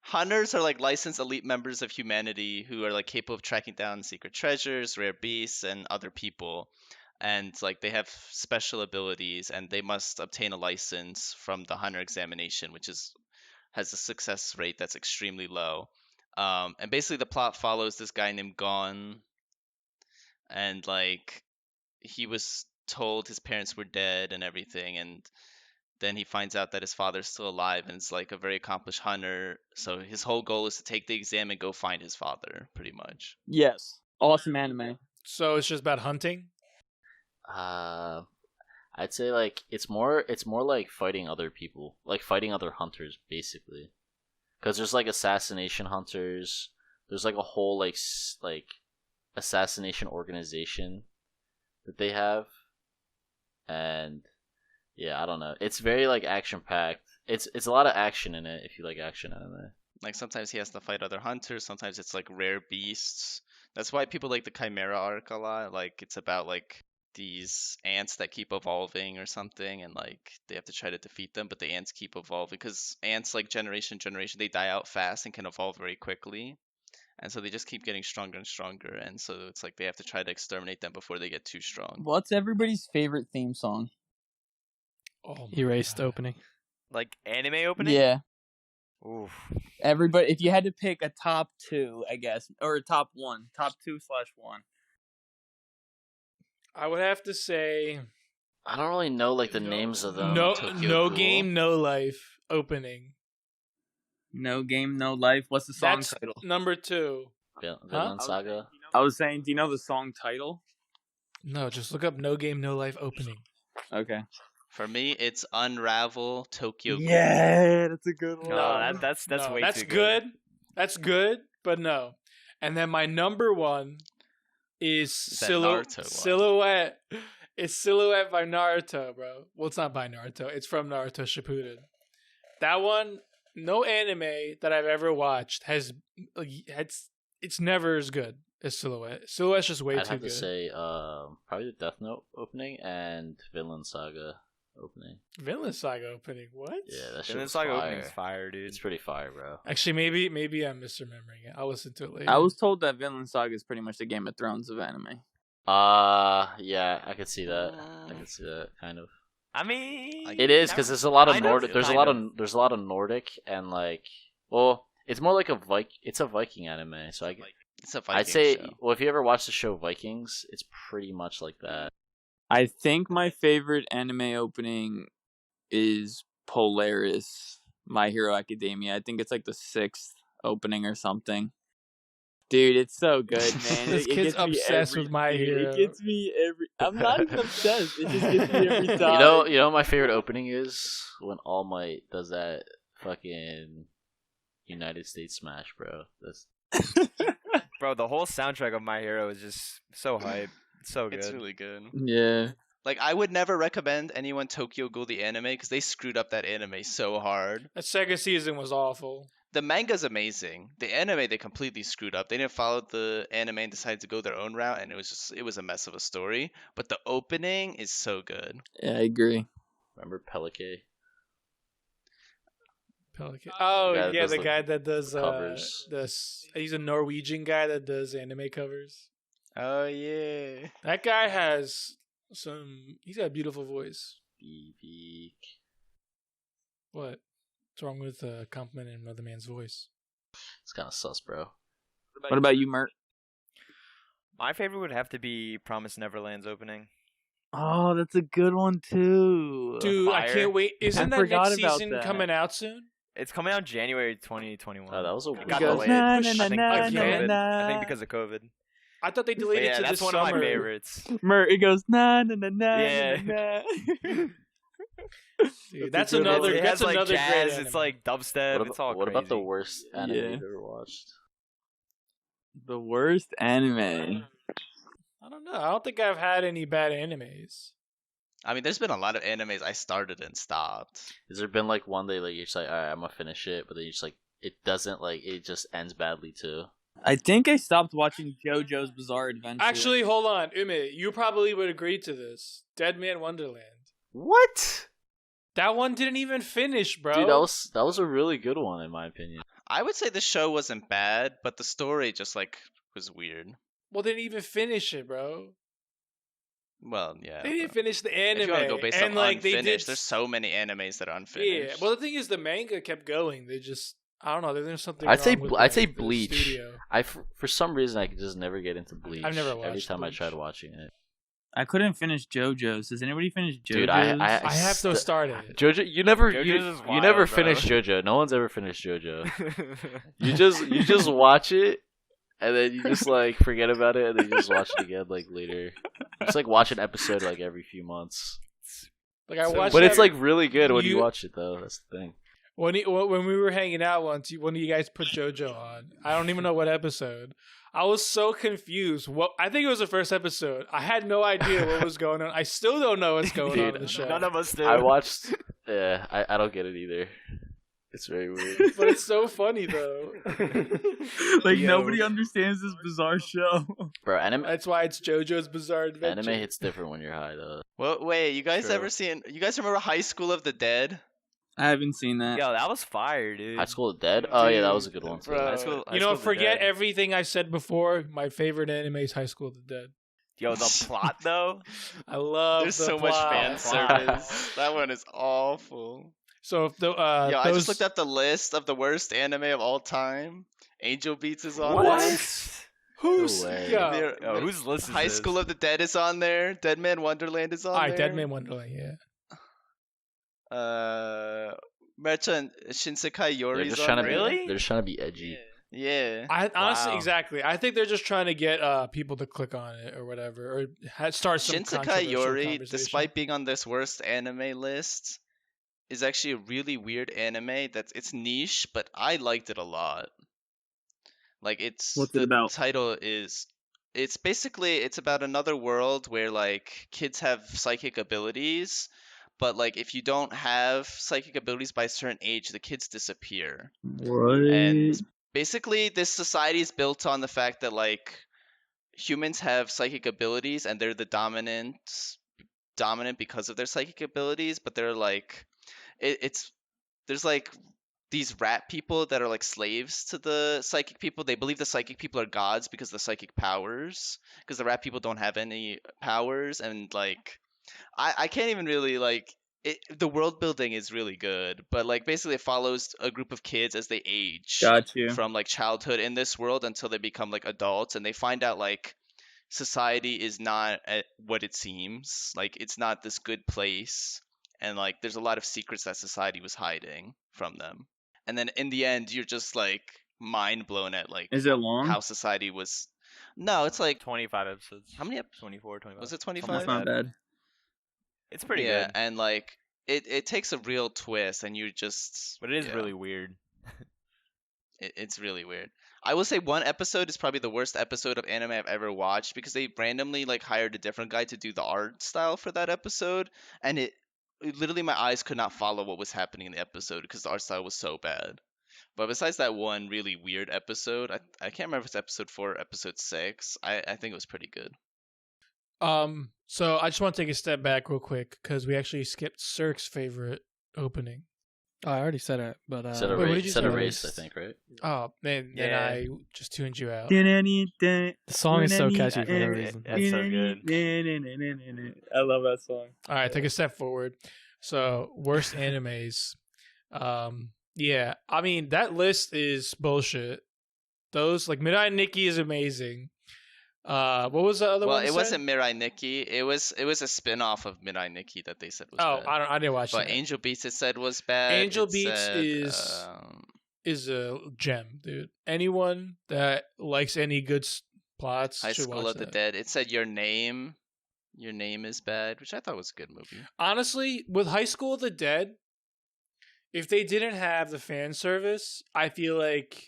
Speaker 5: hunters are like licensed elite members of humanity who are like capable of tracking down secret treasures, rare beasts, and other people. And like they have special abilities, and they must obtain a license from the hunter examination, which has a success rate that's extremely low. And basically, the plot follows this guy named Gon, and like he was told his parents were dead and everything, and then he finds out that his father's still alive and is like a very accomplished hunter. So his whole goal is to take the exam and go find his father, pretty much.
Speaker 6: Yes. Awesome anime.
Speaker 1: So it's just about hunting.
Speaker 3: I'd say like it's more like fighting other people, like fighting other hunters, basically. Because there's like assassination hunters. There's like a whole like assassination organization that they have, and yeah, I don't know. It's very like action packed. It's a lot of action in it if you like action anime.
Speaker 5: Like sometimes he has to fight other hunters. Sometimes it's like rare beasts. That's why people like the Chimera arc a lot. Like it's about like these ants that keep evolving or something, and like they have to try to defeat them, but the ants keep evolving because ants like generation they die out fast and can evolve very quickly, and so they just keep getting stronger and stronger, and so it's like they have to try to exterminate them before they get too strong.
Speaker 6: What's everybody's favorite theme song?
Speaker 1: Oh, my
Speaker 2: Erased
Speaker 1: God.
Speaker 2: opening.
Speaker 4: Like anime opening?
Speaker 6: Yeah.
Speaker 4: Oof.
Speaker 6: Everybody, if you had to pick a top 2, I guess, or a top 1, top 2/1.
Speaker 1: I would have to say
Speaker 3: I don't really know like the names of them.
Speaker 1: no
Speaker 5: Tokyo
Speaker 1: no
Speaker 5: Ghoul.
Speaker 1: game, no life opening.
Speaker 6: No Game, No Life. What's the song
Speaker 1: That's
Speaker 6: title?
Speaker 1: number 2.
Speaker 3: Vinland Saga.
Speaker 6: I was saying, do you know the song title?
Speaker 1: No, just look up no game, no life opening.
Speaker 6: Okay.
Speaker 5: For me, it's Unravel Tokyo Ghoul.
Speaker 6: Yeah, that's a good one.
Speaker 4: No, that's
Speaker 1: No,
Speaker 4: way
Speaker 1: that's
Speaker 4: too
Speaker 1: good. That's good, but no. And then my number 1 is
Speaker 5: that Naruto one?
Speaker 1: Silhouette. It's Silhouette by Naruto, bro. Well, it's not by Naruto. It's from Naruto Shippuden. That one, no anime that I've ever watched it's never as good as Silhouette. Silhouette's just way
Speaker 3: I'd
Speaker 1: too
Speaker 3: have to
Speaker 1: good.
Speaker 3: say probably the Death Note opening and Vinland Saga opening.
Speaker 1: Vinland Saga opening, what?
Speaker 3: Yeah, that shit
Speaker 4: Vinland
Speaker 3: was
Speaker 4: Saga
Speaker 3: fire.
Speaker 4: opening's fire, dude.
Speaker 3: It's pretty fire, bro.
Speaker 1: Actually, maybe I'm misremembering it. I'll listen to it later.
Speaker 6: I was told that Vinland Saga is pretty much the Game of Thrones of anime.
Speaker 3: Yeah, I could see that. I could see that kind of.
Speaker 4: I mean,
Speaker 3: It is because there's a lot of
Speaker 4: kind of,
Speaker 3: Nordic. There's a
Speaker 4: kind
Speaker 3: lot
Speaker 4: of.
Speaker 3: of there's a lot of Nordic and like, well, it's more like it's a Viking anime. So
Speaker 5: It's a Viking
Speaker 3: I'd say,
Speaker 5: show.
Speaker 3: well, if you ever watch the show Vikings, it's pretty much like that.
Speaker 6: I think my favorite anime opening is Polaris, My Hero Academia. I think it's like the 6th opening or something. Dude, it's so good, man.
Speaker 1: This kid's
Speaker 6: gets me
Speaker 1: obsessed
Speaker 6: every-
Speaker 1: with My
Speaker 6: dude,
Speaker 1: Hero.
Speaker 6: It gets me every. I'm not even obsessed. It just gets me every time.
Speaker 3: You know, what my favorite opening is when All Might does that fucking United States Smash, bro. That's
Speaker 4: Bro, the whole soundtrack of My Hero is just so hype. It's so good.
Speaker 5: It's really good.
Speaker 6: Yeah.
Speaker 5: Like, I would never recommend anyone Tokyo Ghoul the anime because they screwed up that anime so hard.
Speaker 1: That second season was awful.
Speaker 5: The manga's amazing. The anime they completely screwed up. They didn't follow the anime and decided to go their own route, and it was a mess of a story. But the opening is so good.
Speaker 6: Yeah, I agree.
Speaker 3: remember Pelican.
Speaker 1: Pelican. Oh
Speaker 3: guy that
Speaker 1: yeah,
Speaker 3: does
Speaker 1: the
Speaker 3: the
Speaker 1: guy that does
Speaker 3: covers.
Speaker 1: he's a Norwegian guy that does anime covers.
Speaker 5: Oh yeah.
Speaker 1: That guy has he's got a beautiful voice.
Speaker 3: Beak.
Speaker 1: What? What's wrong with complimenting another man's voice?
Speaker 3: It's kind of sus, bro.
Speaker 6: What about you, Mert?
Speaker 4: My favorite would have to be Promise Neverland's opening.
Speaker 6: Oh, that's a good one too.
Speaker 1: Dude, I
Speaker 4: Fire.
Speaker 1: can't wait. Isn't that
Speaker 6: forgot
Speaker 1: next
Speaker 6: about
Speaker 1: season
Speaker 6: that.
Speaker 1: coming out soon?
Speaker 4: It's coming out January 2021.
Speaker 3: Oh, that was a
Speaker 4: It
Speaker 3: weird
Speaker 4: got
Speaker 6: goes,
Speaker 4: delayed.
Speaker 6: na,
Speaker 4: I
Speaker 6: na,
Speaker 4: think
Speaker 6: na,
Speaker 4: because of
Speaker 1: na,
Speaker 4: COVID.
Speaker 6: na.
Speaker 4: I think because of COVID.
Speaker 1: I thought they
Speaker 4: But
Speaker 1: delayed it
Speaker 4: yeah,
Speaker 1: to
Speaker 4: that's
Speaker 1: this
Speaker 4: one
Speaker 1: summer.
Speaker 4: of my favorites.
Speaker 6: Mert, it goes na na na na
Speaker 4: Yeah.
Speaker 6: na. na.
Speaker 1: Dude,
Speaker 6: That's
Speaker 1: that's
Speaker 6: a good
Speaker 1: another.
Speaker 6: one.
Speaker 4: It
Speaker 1: That's
Speaker 4: has like
Speaker 1: another
Speaker 4: jazz.
Speaker 1: great.
Speaker 4: It's
Speaker 1: anime.
Speaker 4: like dubstep.
Speaker 3: What
Speaker 4: It's all
Speaker 3: what about the
Speaker 4: crazy.
Speaker 3: worst anime
Speaker 6: Yeah.
Speaker 3: you've ever watched?
Speaker 6: The worst anime.
Speaker 1: I don't know. I don't think I've had any bad animes.
Speaker 5: I mean, there's been a lot of animes I started and stopped.
Speaker 3: Has there been like one day like you're just like, all right, I'm gonna finish it, but then you just like it doesn't like it just ends badly too.
Speaker 6: I think I stopped watching JoJo's Bizarre Adventure.
Speaker 1: Actually, hold on, Ume. You probably would agree to this. Dead Man Wonderland.
Speaker 3: What?
Speaker 1: That one didn't even finish, bro.
Speaker 3: Dude, that was a really good one in my opinion.
Speaker 5: I would say the show wasn't bad, but the story just like was weird.
Speaker 1: Well, they didn't even finish it, bro.
Speaker 5: Well, yeah.
Speaker 1: They didn't
Speaker 5: but
Speaker 1: finish the anime.
Speaker 5: if you want to go based
Speaker 1: and
Speaker 5: on
Speaker 1: like they
Speaker 5: unfinished,
Speaker 1: did.
Speaker 5: there's so many animes that are unfinished.
Speaker 1: Yeah. Well, the thing is, the manga kept going. They just, I don't know. There's something.
Speaker 3: I'd say
Speaker 1: wrong with,
Speaker 3: I'd say
Speaker 1: the
Speaker 3: Bleach.
Speaker 1: studio.
Speaker 3: For some reason I could just never get into Bleach.
Speaker 1: I've never
Speaker 3: Every
Speaker 1: watched
Speaker 3: time I
Speaker 1: Bleach.
Speaker 3: tried watching it.
Speaker 6: I couldn't finish JoJo's. Does anybody finish JoJo's?
Speaker 3: Dude,
Speaker 1: I have to start it.
Speaker 3: JoJo, you never
Speaker 4: JoJo's is
Speaker 3: you
Speaker 4: wild,
Speaker 3: never
Speaker 4: bro.
Speaker 3: finished JoJo. No one's ever finished JoJo. You just watch it and then you just like forget about it and then you just watch it again like later. Just like watch an episode like every few months.
Speaker 1: Like I
Speaker 4: So-
Speaker 1: watched.
Speaker 3: But it's
Speaker 1: that-
Speaker 3: like really good when you
Speaker 1: You-
Speaker 3: watch it though. That's the thing.
Speaker 1: when we were hanging out once. One of you guys put JoJo on. I don't even know what episode. I was so confused. What I think it was the first episode. I had no idea what was going on. I still don't know what's going on
Speaker 3: Dude,
Speaker 1: in the show.
Speaker 4: None of us do.
Speaker 3: I watched. Yeah, I don't get it either. It's very weird.
Speaker 1: But it's so funny though.
Speaker 6: Like
Speaker 4: Yo.
Speaker 6: nobody understands this bizarre show.
Speaker 3: Bro, anime
Speaker 1: That's why it's JoJo's Bizarre Adventure.
Speaker 3: anime hits different when you're high though.
Speaker 5: Well, wait, you guys
Speaker 4: True.
Speaker 5: ever seen? You guys remember High School of the Dead?
Speaker 6: I haven't seen that.
Speaker 4: Yo, that was fire, dude.
Speaker 3: High School of the Dead? Oh yeah, that was a good one too.
Speaker 5: Bro.
Speaker 4: High School- High
Speaker 1: You know,
Speaker 4: School of the
Speaker 1: forget
Speaker 4: Dead.
Speaker 1: everything I said before. My favorite anime is High School of the Dead.
Speaker 4: Yo, the plot though.
Speaker 1: I love.
Speaker 5: There's
Speaker 1: the
Speaker 5: so much
Speaker 1: plot.
Speaker 5: fan
Speaker 4: Plot.
Speaker 5: service. That one is awful.
Speaker 1: So if the
Speaker 5: Yo, I
Speaker 1: those,
Speaker 5: just looked up the list of the worst anime of all time. Angel Beats is on
Speaker 4: What?
Speaker 5: it.
Speaker 1: Who's
Speaker 3: way.
Speaker 1: yeah?
Speaker 5: They're-
Speaker 4: Yo, whose list is
Speaker 5: High
Speaker 4: this?
Speaker 5: School of the Dead is on there. Dead Man Wonderland is on
Speaker 1: All right,
Speaker 5: there.
Speaker 1: Dead Man Wonderland. Yeah.
Speaker 5: Merchant Shinsekai
Speaker 3: They're
Speaker 5: Yori's
Speaker 3: just
Speaker 5: on
Speaker 3: trying to
Speaker 5: there.
Speaker 4: Really?
Speaker 3: be. They're just trying to be edgy.
Speaker 5: Yeah.
Speaker 1: I honestly,
Speaker 4: Wow.
Speaker 1: exactly. I think they're just trying to get people to click on it or whatever, or start some
Speaker 5: Shinsekai
Speaker 1: controversial
Speaker 5: Yori,
Speaker 1: conversation.
Speaker 5: despite being on this worst anime list, is actually a really weird anime. It's niche, but I liked it a lot. Like
Speaker 6: What's it
Speaker 5: the
Speaker 6: about?
Speaker 5: title is it's basically it's about another world where like kids have psychic abilities, but like if you don't have psychic abilities by a certain age, the kids disappear.
Speaker 6: What?
Speaker 5: And basically this society is built on the fact that like humans have psychic abilities and they're the dominant because of their psychic abilities, but they're like it's there's like these rat people that are like slaves to the psychic people. They believe the psychic people are gods because of the psychic powers, because the rat people don't have any powers. And like I can't even really like the world building is really good, but like basically it follows a group of kids as they age
Speaker 6: Got you.
Speaker 5: from like childhood in this world until they become like adults, and they find out like society is not what it seems. Like it's not this good place, and like there's a lot of secrets that society was hiding from them. And then in the end, you're just like mind blown at like
Speaker 6: Is it long?
Speaker 5: how society was. No, it's like
Speaker 4: 25 episodes.
Speaker 5: how many?
Speaker 4: 24, 25.
Speaker 5: Was it
Speaker 4: Something
Speaker 5: 25?
Speaker 6: That's
Speaker 4: like
Speaker 6: not
Speaker 4: that.
Speaker 6: bad.
Speaker 4: It's pretty
Speaker 5: yeah,
Speaker 4: good,
Speaker 5: and like it takes a real twist, and you just
Speaker 4: but it is
Speaker 5: yeah,
Speaker 4: really weird.
Speaker 5: it's really weird. I will say one episode is probably the worst episode of anime I've ever watched, because they randomly like hired a different guy to do the art style for that episode, and it literally my eyes could not follow what was happening in the episode because the art style was so bad. But besides that one really weird episode, I can't remember if it's episode 4 or episode 6. I think it was pretty good.
Speaker 1: So I just want to take a step back real quick because we actually skipped Cirque's favorite opening.
Speaker 2: Oh, I already said it, but
Speaker 3: Set a
Speaker 1: wait, what
Speaker 3: race,
Speaker 1: did you
Speaker 3: set
Speaker 1: say?
Speaker 3: a race, I think, right?
Speaker 1: Oh man, then
Speaker 4: Yeah.
Speaker 1: I just tuned you out.
Speaker 2: the song is so catchy for no reason.
Speaker 4: That's so good.
Speaker 6: I love that song.
Speaker 1: All right, take a step forward. So worst animes. Yeah, I mean that list is bullshit. Those like Midnight Nikki is amazing. What was the other
Speaker 5: Well,
Speaker 1: one?
Speaker 5: it
Speaker 1: you
Speaker 5: wasn't
Speaker 1: said?
Speaker 5: Mirai Nikki. It was a spin-off of Mirai Nikki that they said was
Speaker 1: Oh,
Speaker 5: bad.
Speaker 1: I didn't watch
Speaker 5: But
Speaker 1: that.
Speaker 5: Angel Beats it said was bad.
Speaker 1: Angel
Speaker 5: It
Speaker 1: Beats
Speaker 5: said,
Speaker 1: is a gem, dude. Anyone that likes any good plots
Speaker 5: High
Speaker 1: should
Speaker 5: School
Speaker 1: watch
Speaker 5: of the
Speaker 1: that.
Speaker 5: Dead. It said Your Name is bad, which I thought was a good movie.
Speaker 1: Honestly, with High School of the Dead, if they didn't have the fan service, I feel like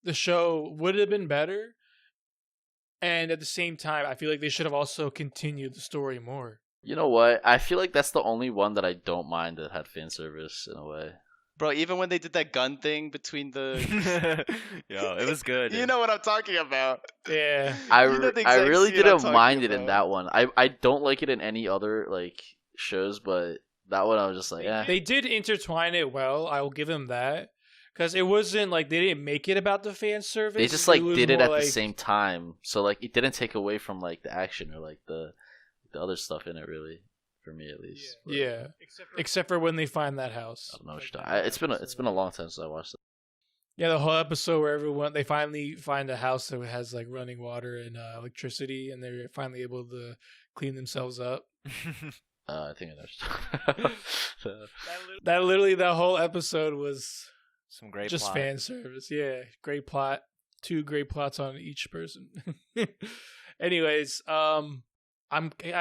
Speaker 1: the show would have been better. And at the same time, I feel like they should have also continued the story more.
Speaker 3: You know what? I feel like that's the only one that I don't mind that had fan service in a way.
Speaker 5: Bro, even when they did that gun thing between the
Speaker 4: Yo, it was good.
Speaker 5: You know what I'm talking about.
Speaker 1: Yeah.
Speaker 3: I
Speaker 5: You know the
Speaker 3: I
Speaker 5: exact
Speaker 3: really
Speaker 5: scene I'm
Speaker 3: didn't
Speaker 5: talking
Speaker 3: mind it in
Speaker 5: about.
Speaker 3: that one. I don't like it in any other like shows, but that one I was just like, eh.
Speaker 1: They did intertwine it well. I will give them that. Because it wasn't like they didn't make it about the fan service.
Speaker 3: They just like
Speaker 1: was
Speaker 3: did it
Speaker 1: more
Speaker 3: at
Speaker 1: like,
Speaker 3: the same time, so like it didn't take away from like the action or like the other stuff in it, really, for me at least. But
Speaker 1: Yeah. Except for when they find that house.
Speaker 3: I don't know. What it's been a long time since I watched it.
Speaker 1: Yeah, the whole episode where they finally find a house that has like running water and electricity, and they're finally able to clean themselves up.
Speaker 3: I think I know.
Speaker 1: That literally that whole episode was
Speaker 4: Some great
Speaker 1: just
Speaker 4: plot.
Speaker 1: fan service. Yeah, great plot. 2 great plots on each person. Anyways, I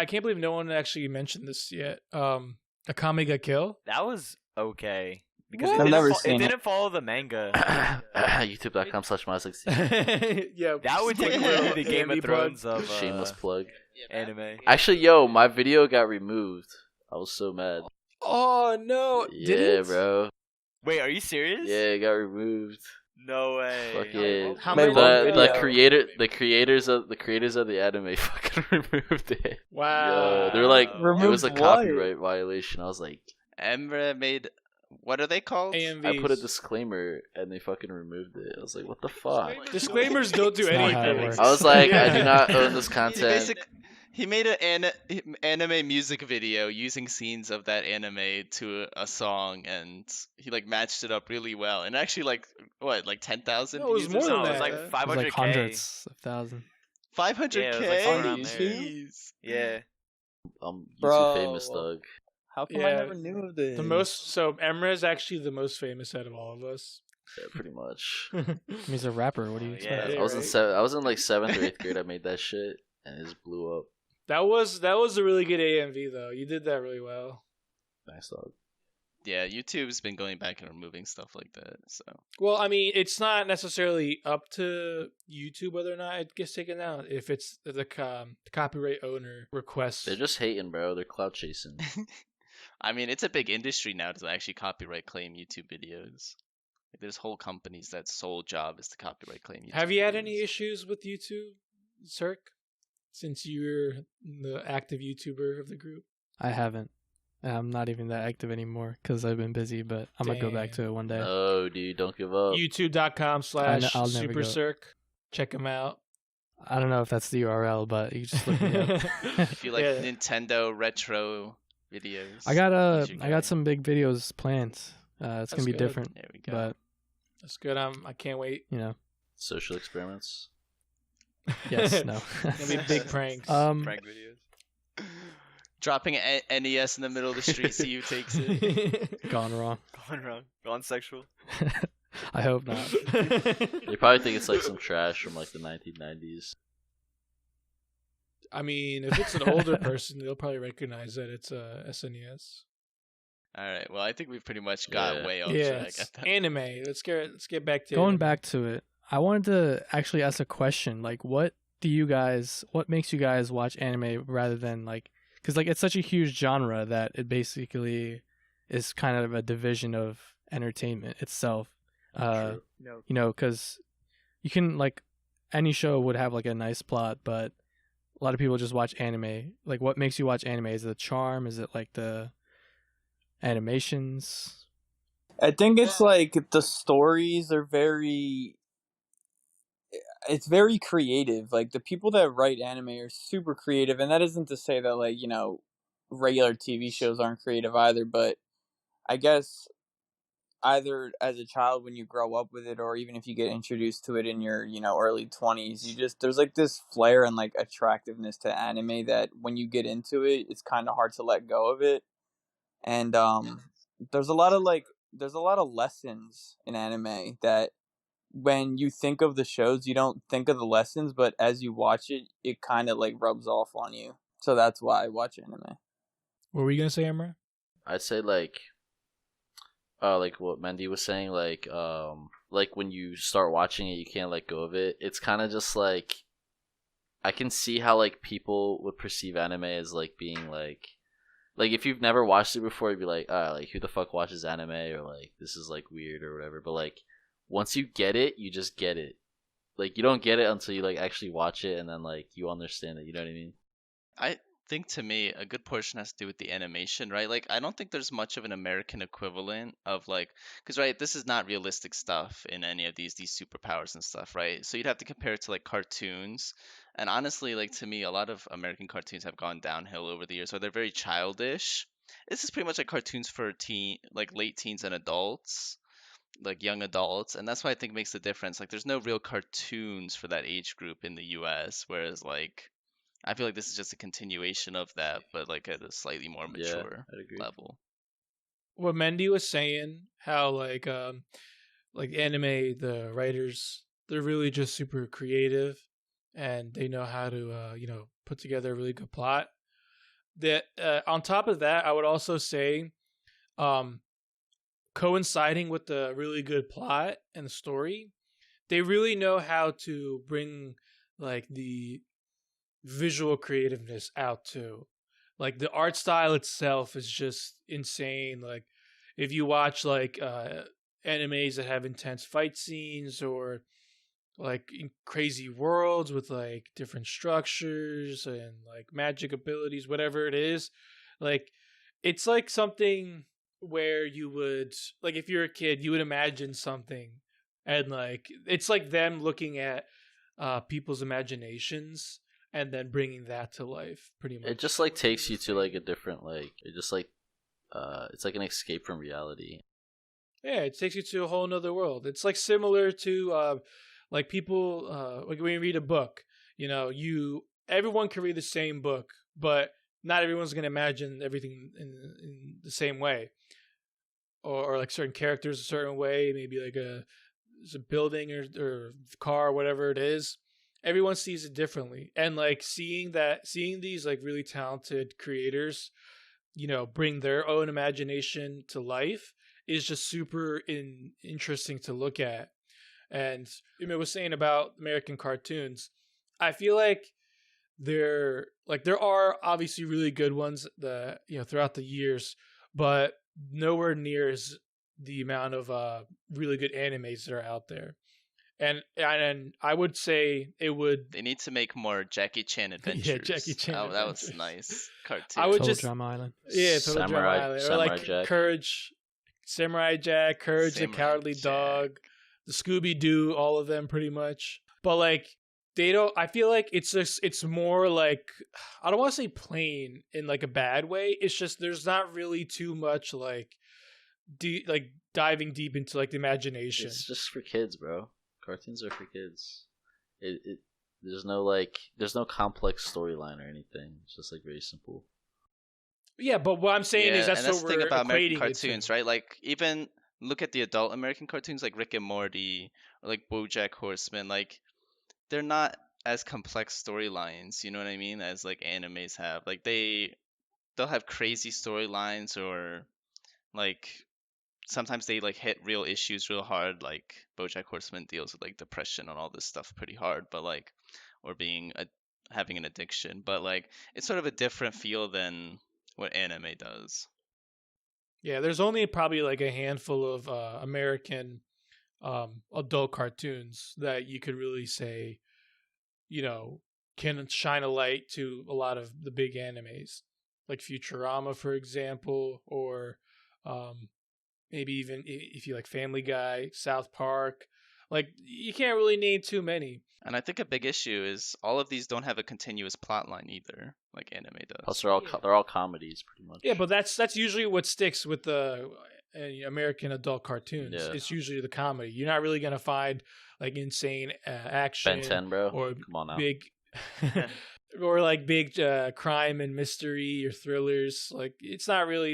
Speaker 1: can't believe no one actually mentioned this yet. Akame ga Kill.
Speaker 4: That was okay. Because
Speaker 1: What?
Speaker 6: I've never
Speaker 4: it
Speaker 6: seen it.
Speaker 4: didn't follow the manga.
Speaker 3: YouTube.com/my16.
Speaker 1: Yeah,
Speaker 4: That would take literally the Game
Speaker 1: Andy
Speaker 4: of
Speaker 1: plug.
Speaker 4: Thrones of
Speaker 3: Shameless plug.
Speaker 4: anime.
Speaker 3: Actually, yo, my video got removed. I was so mad.
Speaker 1: Oh no!
Speaker 3: Yeah,
Speaker 1: Did it?
Speaker 3: bro.
Speaker 4: Wait, are you serious?
Speaker 3: Yeah, it got removed.
Speaker 4: No way.
Speaker 3: Fucking
Speaker 1: How
Speaker 6: many
Speaker 3: the
Speaker 6: video?
Speaker 3: creators of the anime fucking removed it.
Speaker 1: Wow.
Speaker 3: Yo, they're like
Speaker 6: Removed
Speaker 3: it was a
Speaker 6: what?
Speaker 3: copyright violation. I was like,
Speaker 5: Emre made what are they called?
Speaker 1: AMVs.
Speaker 3: I put a disclaimer and they fucking removed it. I was like, what the fuck?
Speaker 1: Disclaimers don't do
Speaker 2: It's not how it
Speaker 1: anything.
Speaker 2: works.
Speaker 3: I was like, I
Speaker 1: Yeah.
Speaker 3: do not own this
Speaker 5: He
Speaker 3: content.
Speaker 5: he made an anime music video using scenes of that anime to a song, and he like matched it up really well. And actually, like 10,000
Speaker 1: No, it was
Speaker 5: views
Speaker 1: more
Speaker 5: or
Speaker 1: than
Speaker 4: No, it
Speaker 5: something.
Speaker 4: was
Speaker 1: that.
Speaker 4: like
Speaker 2: It was
Speaker 4: 500K.
Speaker 2: like hundreds of thousands.
Speaker 5: 500K.
Speaker 4: Yeah, it was like somewhere
Speaker 6: around there.
Speaker 5: Jeez.
Speaker 4: Yeah.
Speaker 3: YouTube
Speaker 6: Bro.
Speaker 3: famous, Doug.
Speaker 6: How come I
Speaker 1: Yeah,
Speaker 6: never knew of this?
Speaker 1: The most so Emra is actually the most famous out of all of us.
Speaker 3: Yeah, pretty much.
Speaker 2: He's a rapper. What do you
Speaker 4: Oh,
Speaker 2: expect?
Speaker 4: yeah.
Speaker 3: I was in
Speaker 1: right.
Speaker 3: I was in like 7th or 8th grade. I made that shit, and it just blew up.
Speaker 1: That was a really good AMV though. You did that really well.
Speaker 3: Thanks, dog.
Speaker 5: Yeah, YouTube's been going back and removing stuff like that. So
Speaker 1: Well, I mean, it's not necessarily up to YouTube whether or not it gets taken down. If it's the copyright owner requests,
Speaker 3: They're just hating, bro. They're clout chasing.
Speaker 5: I mean, it's a big industry now to actually copyright claim YouTube videos. Like, there's whole companies that sole job is to copyright claim YouTube
Speaker 1: have you had
Speaker 5: videos.
Speaker 1: any issues with YouTube, Cirque, since you're the active YouTuber of the group?
Speaker 2: I haven't. I'm not even that active anymore because I've been busy, but I'm going to go back to it one day.
Speaker 3: No, dude, don't give up.
Speaker 2: I'll never go.
Speaker 1: YouTube.com/SuperCirque. Check him out.
Speaker 2: I don't know if that's the URL, but you just look me up.
Speaker 5: If you like
Speaker 1: Yeah.
Speaker 5: Nintendo retro videos,
Speaker 2: I
Speaker 5: you
Speaker 2: got some big videos planned. It's
Speaker 1: That's
Speaker 2: going to be
Speaker 1: good.
Speaker 2: different,
Speaker 5: There we go.
Speaker 2: but,
Speaker 1: That's good. I can't wait.
Speaker 2: you know,
Speaker 3: Social experiments.
Speaker 2: yes, no.
Speaker 1: Gonna be big pranks.
Speaker 4: Prank videos.
Speaker 5: Dropping an NES in the middle of the street, see who takes it.
Speaker 2: Gone wrong.
Speaker 4: Gone wrong. Gone sexual.
Speaker 2: I hope not.
Speaker 3: They probably think it's like some trash from like the 1990s.
Speaker 1: I mean, if it's an older person, they'll probably recognize that it's a SNES.
Speaker 5: All right. Well, I think we've pretty much got
Speaker 3: Yeah.
Speaker 5: way off
Speaker 1: Yeah,
Speaker 5: track.
Speaker 1: it's
Speaker 5: at that.
Speaker 1: anime. Let's get back to
Speaker 2: Going
Speaker 1: anime.
Speaker 2: back to it, I wanted to actually ask a question. Like, what makes you guys watch anime rather than like, because like it's such a huge genre that it basically is kind of a division of entertainment itself.
Speaker 3: True.
Speaker 4: No.
Speaker 2: You know, because you can like any show would have like a nice plot, but a lot of people just watch anime. Like, what makes you watch anime? Is it the charm? Is it like the animations?
Speaker 6: I think it's like the stories are it's very creative. Like the people that write anime are super creative, and that isn't to say that like, regular TV shows aren't creative either, but I guess either as a child when you grow up with it or even if you get introduced to it in your, early 20s, there's like this flair and like attractiveness to anime that when you get into it, it's kind of hard to let go of it. And there's a lot of lessons in anime that when you think of the shows, you don't think of the lessons, but as you watch it, it kind of like rubs off on you. So that's why I watch anime.
Speaker 1: What were you gonna say, Emra?
Speaker 3: I'd say like what Mandy was saying, like when you start watching it, you can't let go of it. It's kind of just like I can see how like people would perceive anime as like being like if you've never watched it before, you'd be like, like who the fuck watches anime, or like this is like weird or whatever. But like once you get it, you just get it. Like you don't get it until you like actually watch it, and then like you understand it. You know what I mean?
Speaker 5: I think to me a good portion has to do with the animation, right? Like I don't think there's much of an American equivalent of like, because right, this is not realistic stuff in any of these superpowers and stuff, right? So you'd have to compare it to like cartoons, and honestly, like to me, a lot of American cartoons have gone downhill over the years, so they're very childish. This is pretty much like cartoons for late teens and adults, like young adults, and that's why I think makes the difference. Like there's no real cartoons for that age group in the US, whereas like I feel like this is just a continuation of that, but like at a slightly more
Speaker 3: Yeah,
Speaker 5: mature
Speaker 3: I'd agree.
Speaker 5: level.
Speaker 1: What Mendy was saying, how like anime, the writers, they're really just super creative, and they know how to put together a really good plot. That on top of that, I would also say, coinciding with the really good plot and the story, they really know how to bring like the visual creativeness out too. Like the art style itself is just insane. Like if you watch like animes that have intense fight scenes or like in crazy worlds with like different structures and like magic abilities, whatever it is, like it's like something where you would, like if you're a kid, you would imagine something, and like it's like them looking at people's imaginations and then bringing that to life, pretty much.
Speaker 3: It just like takes you to like a different it's like an escape from reality.
Speaker 1: Yeah, it takes you to a whole nother world. It's like similar to like people like when you read a book, everyone can read the same book, but not everyone's going to imagine everything in the same way, or like certain characters a certain way, maybe like a building or car or whatever it is. Everyone sees it differently, and like seeing these like really talented creators, bring their own imagination to life is just super interesting to look at. And was saying about American cartoons, I feel like there are obviously really good ones that throughout the years, but nowhere near as the amount of really good animes that are out there. And I would say
Speaker 5: They need to make more Jackie Chan adventures.
Speaker 1: Yeah, Jackie Chan
Speaker 5: That was
Speaker 1: Adventures.
Speaker 5: nice cartoon.
Speaker 1: I would
Speaker 2: Total
Speaker 1: just
Speaker 2: Drama Island.
Speaker 1: Total Drama Island, or
Speaker 3: Samurai
Speaker 1: like
Speaker 3: Jack.
Speaker 1: Courage, Samurai Jack, Courage the
Speaker 5: Samurai
Speaker 1: Cowardly
Speaker 5: Jack.
Speaker 1: Dog, the Scooby Doo, all of them pretty much. But like they don't. I feel like it's more like, I don't want to say plain in like a bad way. It's just there's not really too much like diving deep into like the imagination.
Speaker 3: It's just for kids, bro. Cartoons are for kids. There's no complex storyline or anything. It's just like very simple.
Speaker 1: Yeah, but what I'm saying is that's
Speaker 5: and
Speaker 1: what
Speaker 5: the
Speaker 1: we're
Speaker 5: thing about American
Speaker 1: equating it to.
Speaker 5: cartoons, right? Like, even look at the adult American cartoons like Rick and Morty or like BoJack Horseman. Like, they're not as complex storylines, you know what I mean, as like animes have. Like, they'll have crazy storylines, or like sometimes they like hit real issues real hard. Like BoJack Horseman deals with like depression and all this stuff pretty hard, but like, or having an addiction. But like, it's sort of a different feel than what anime does.
Speaker 1: Yeah, there's only probably like a handful of American adult cartoons that you could really say, can shine a light to a lot of the big animes, like Futurama, for example, or maybe even if you like Family Guy, South Park. Like, you can't really name too many.
Speaker 5: And I think a big issue is all of these don't have a continuous plot line either, like anime does.
Speaker 3: Plus, they're all comedies pretty much.
Speaker 1: Yeah, but that's usually what sticks with the American adult cartoons.
Speaker 3: Yeah.
Speaker 1: It's usually the comedy. You're not really gonna find like insane action
Speaker 3: Ben 10, bro.
Speaker 1: or
Speaker 3: Come on now.
Speaker 1: big or like big crime and mystery or thrillers. Like,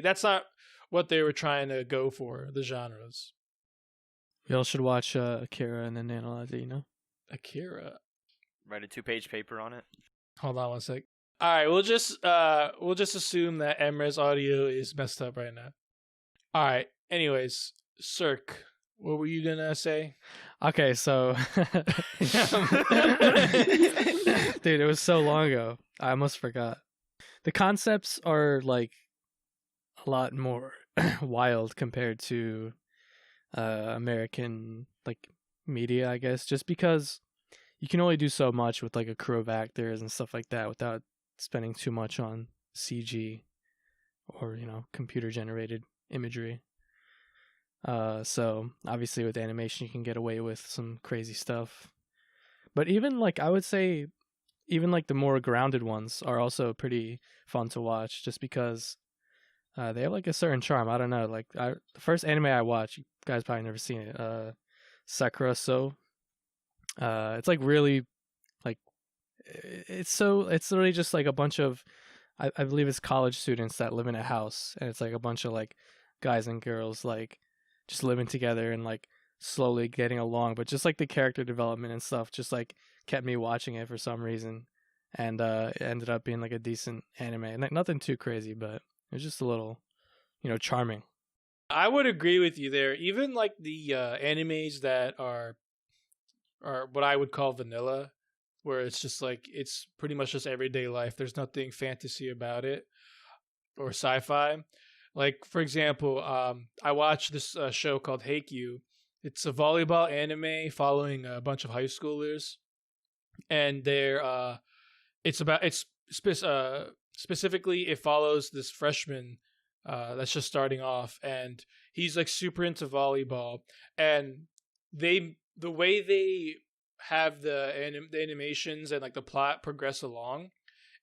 Speaker 1: that's not what they were trying to go for, the genres.
Speaker 2: We all should watch Akira and then analyze it,
Speaker 1: Akira.
Speaker 4: Write a 2-page paper on it.
Speaker 1: Hold on one sec. All right, we'll just assume that Emre's audio is messed up right now. All right. Anyways, Cirque, what were you gonna say?
Speaker 2: Okay, so dude, it was so long ago. I almost forgot. The concepts are like a lot more wild compared to American like media, I guess, just because you can only do so much with like a crew of actors and stuff like that without spending too much on CG or computer generated imagery. So obviously with animation you can get away with some crazy stuff, but even like I would say even like the more grounded ones are also pretty fun to watch, just because they have like a certain charm. I don't know, like the first anime I watched, you guys probably never seen it, Sakura So. It's like really like it's really just like a bunch of I believe it's college students that live in a house, and it's like a bunch of like guys and girls like just living together and like slowly getting along, but just like the character development and stuff just like kept me watching it for some reason, and it ended up being like a decent anime, and like nothing too crazy, but it was just a little charming.
Speaker 1: I would agree with you there. Even like the animes that are what I would call vanilla, where it's just like it's pretty much just everyday life. There's nothing fantasy about it or sci-fi. Like, for example, I watched this show called Haikyuu. It's a volleyball anime following a bunch of high schoolers, and specifically it follows this freshman that's just starting off, and he's like super into volleyball, and the way they have the animations and like the plot progress along,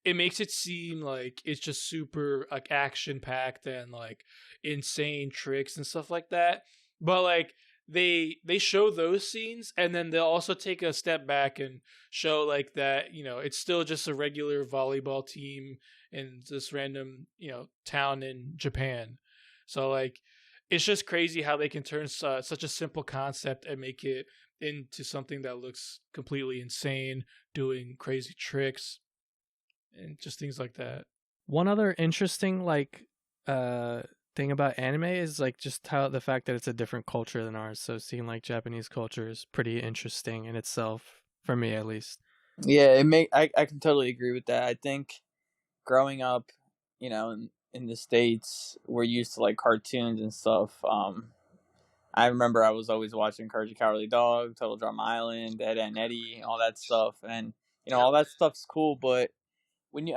Speaker 1: it makes it seem like it's just super like action packed and like insane tricks and stuff like that. But like they show those scenes, and then they'll also take a step back and show like that, you know, it's still just a regular volleyball team in this random, you know, town in Japan. So like it's just crazy how they can turn such a simple concept and make it into something that looks completely insane, doing crazy tricks and just things like that.
Speaker 2: One other interesting thing about anime is like just how the fact that it's a different culture than ours. So seeing like Japanese culture is pretty interesting in itself, for me at least.
Speaker 6: Yeah, I can totally agree with that. I think growing up, you know, in the States, we're used to like cartoons and stuff. I remember I was always watching Courage the Cowardly Dog, Total Drama Island, Ed, Edd n Eddy, all that stuff, and you know all that stuff's cool. But when you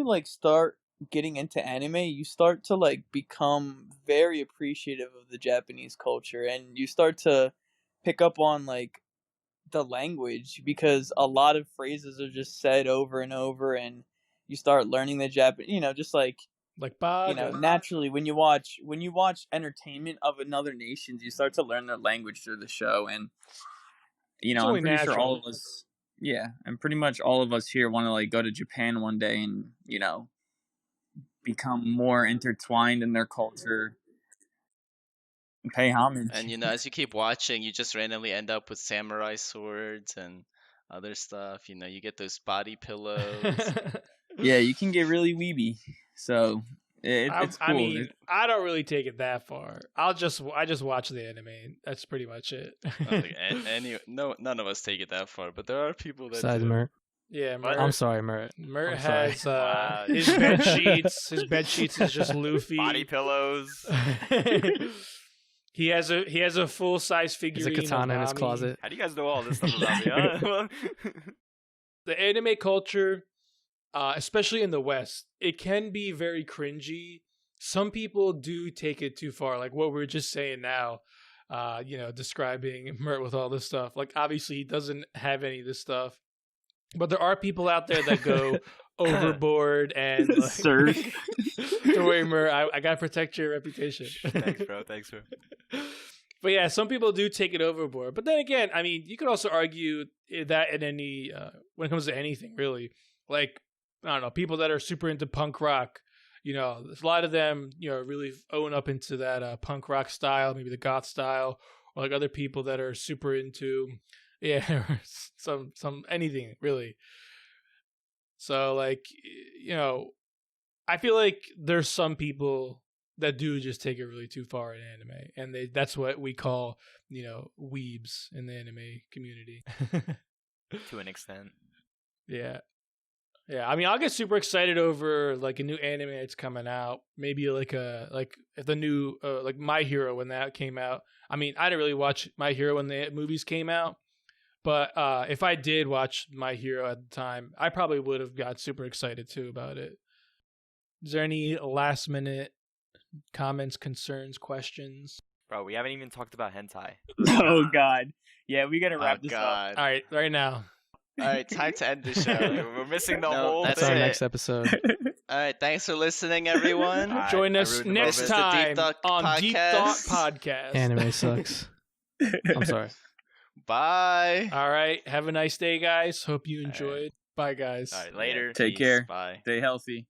Speaker 6: like start getting into anime, you start to like become very appreciative of the Japanese culture, and you start to pick up on like the language, because a lot of phrases are just said over and over, and you start learning the Japanese, you know, just like you know, naturally when you watch entertainment of another nations, you start to learn their language through the show. And you know, I'm pretty sure all of us, yeah, and pretty much all of us here want to like go to Japan one day and, you know, become more intertwined in their culture and pay homage.
Speaker 5: And you know, as you keep watching, you just randomly end up with samurai swords and other stuff. You know, you get those body pillows.
Speaker 6: Yeah, you can get really weeby. So it's cool.
Speaker 1: I mean, I don't really take it that far. I just watch the anime. That's pretty much it.
Speaker 5: None of us take it that far, but there are people that
Speaker 2: Besides
Speaker 5: do.
Speaker 2: Mert.
Speaker 1: Yeah, Mert.
Speaker 2: I'm sorry, Mert.
Speaker 1: Mert
Speaker 2: I'm sorry.
Speaker 1: has his bed sheets. His bed sheets is just Luffy.
Speaker 4: Body pillows.
Speaker 1: He has a full size figurine.
Speaker 2: There's a katana in his
Speaker 1: Nami.
Speaker 2: closet.
Speaker 4: How do you guys know all this stuff about me? Huh?
Speaker 1: The anime culture, especially in the West, it can be very cringy. Some people do take it too far, like what we were just saying now. You know, describing Mert with all this stuff. Like, obviously, he doesn't have any of this stuff, but there are people out there that go overboard and like,
Speaker 6: Sir.
Speaker 1: Don't worry, Mert. I gotta protect your reputation.
Speaker 4: Thanks, bro. Thanks, bro.
Speaker 1: But yeah, some people do take it overboard. But then again, I mean, you could also argue that in any when it comes to anything, really. Like, I don't know, people that are super into punk rock, you know, a lot of them, you know, really own up into that punk rock style, maybe the goth style, or like other people that are super into, yeah, some anything really. So like, you know, I feel like there's some people that do just take it really too far in anime, and that's what we call, you know, weebs in the anime community.
Speaker 4: To an extent.
Speaker 1: Yeah. Yeah, I mean, I'll get super excited over like a new anime that's coming out. Maybe like if the new like My Hero when that came out. I mean, I didn't really watch My Hero when the movies came out, but if I did watch My Hero at the time, I probably would have got super excited too about it. Is there any last minute comments, concerns, questions?
Speaker 4: Bro, we haven't even talked about hentai.
Speaker 6: Oh God, yeah, we gotta wrap this up.
Speaker 1: All right, right now.
Speaker 5: All right, time to end the show.
Speaker 4: We're missing the whole
Speaker 5: that's
Speaker 2: That's our
Speaker 4: thing.
Speaker 2: next episode.
Speaker 5: All right, thanks for listening, everyone.
Speaker 4: All right,
Speaker 1: Join
Speaker 4: I
Speaker 1: us
Speaker 4: ruined the
Speaker 1: next
Speaker 4: moment.
Speaker 1: time
Speaker 5: Deep Thought
Speaker 1: on Deep Thought
Speaker 5: Podcast.
Speaker 1: Podcast.
Speaker 2: Anime sucks. I'm sorry.
Speaker 5: Bye.
Speaker 1: All right, have a nice day, guys. Hope you enjoyed. Bye, guys.
Speaker 4: All right, later.
Speaker 6: Take
Speaker 5: Peace.
Speaker 6: care.
Speaker 5: Bye.
Speaker 6: Stay healthy.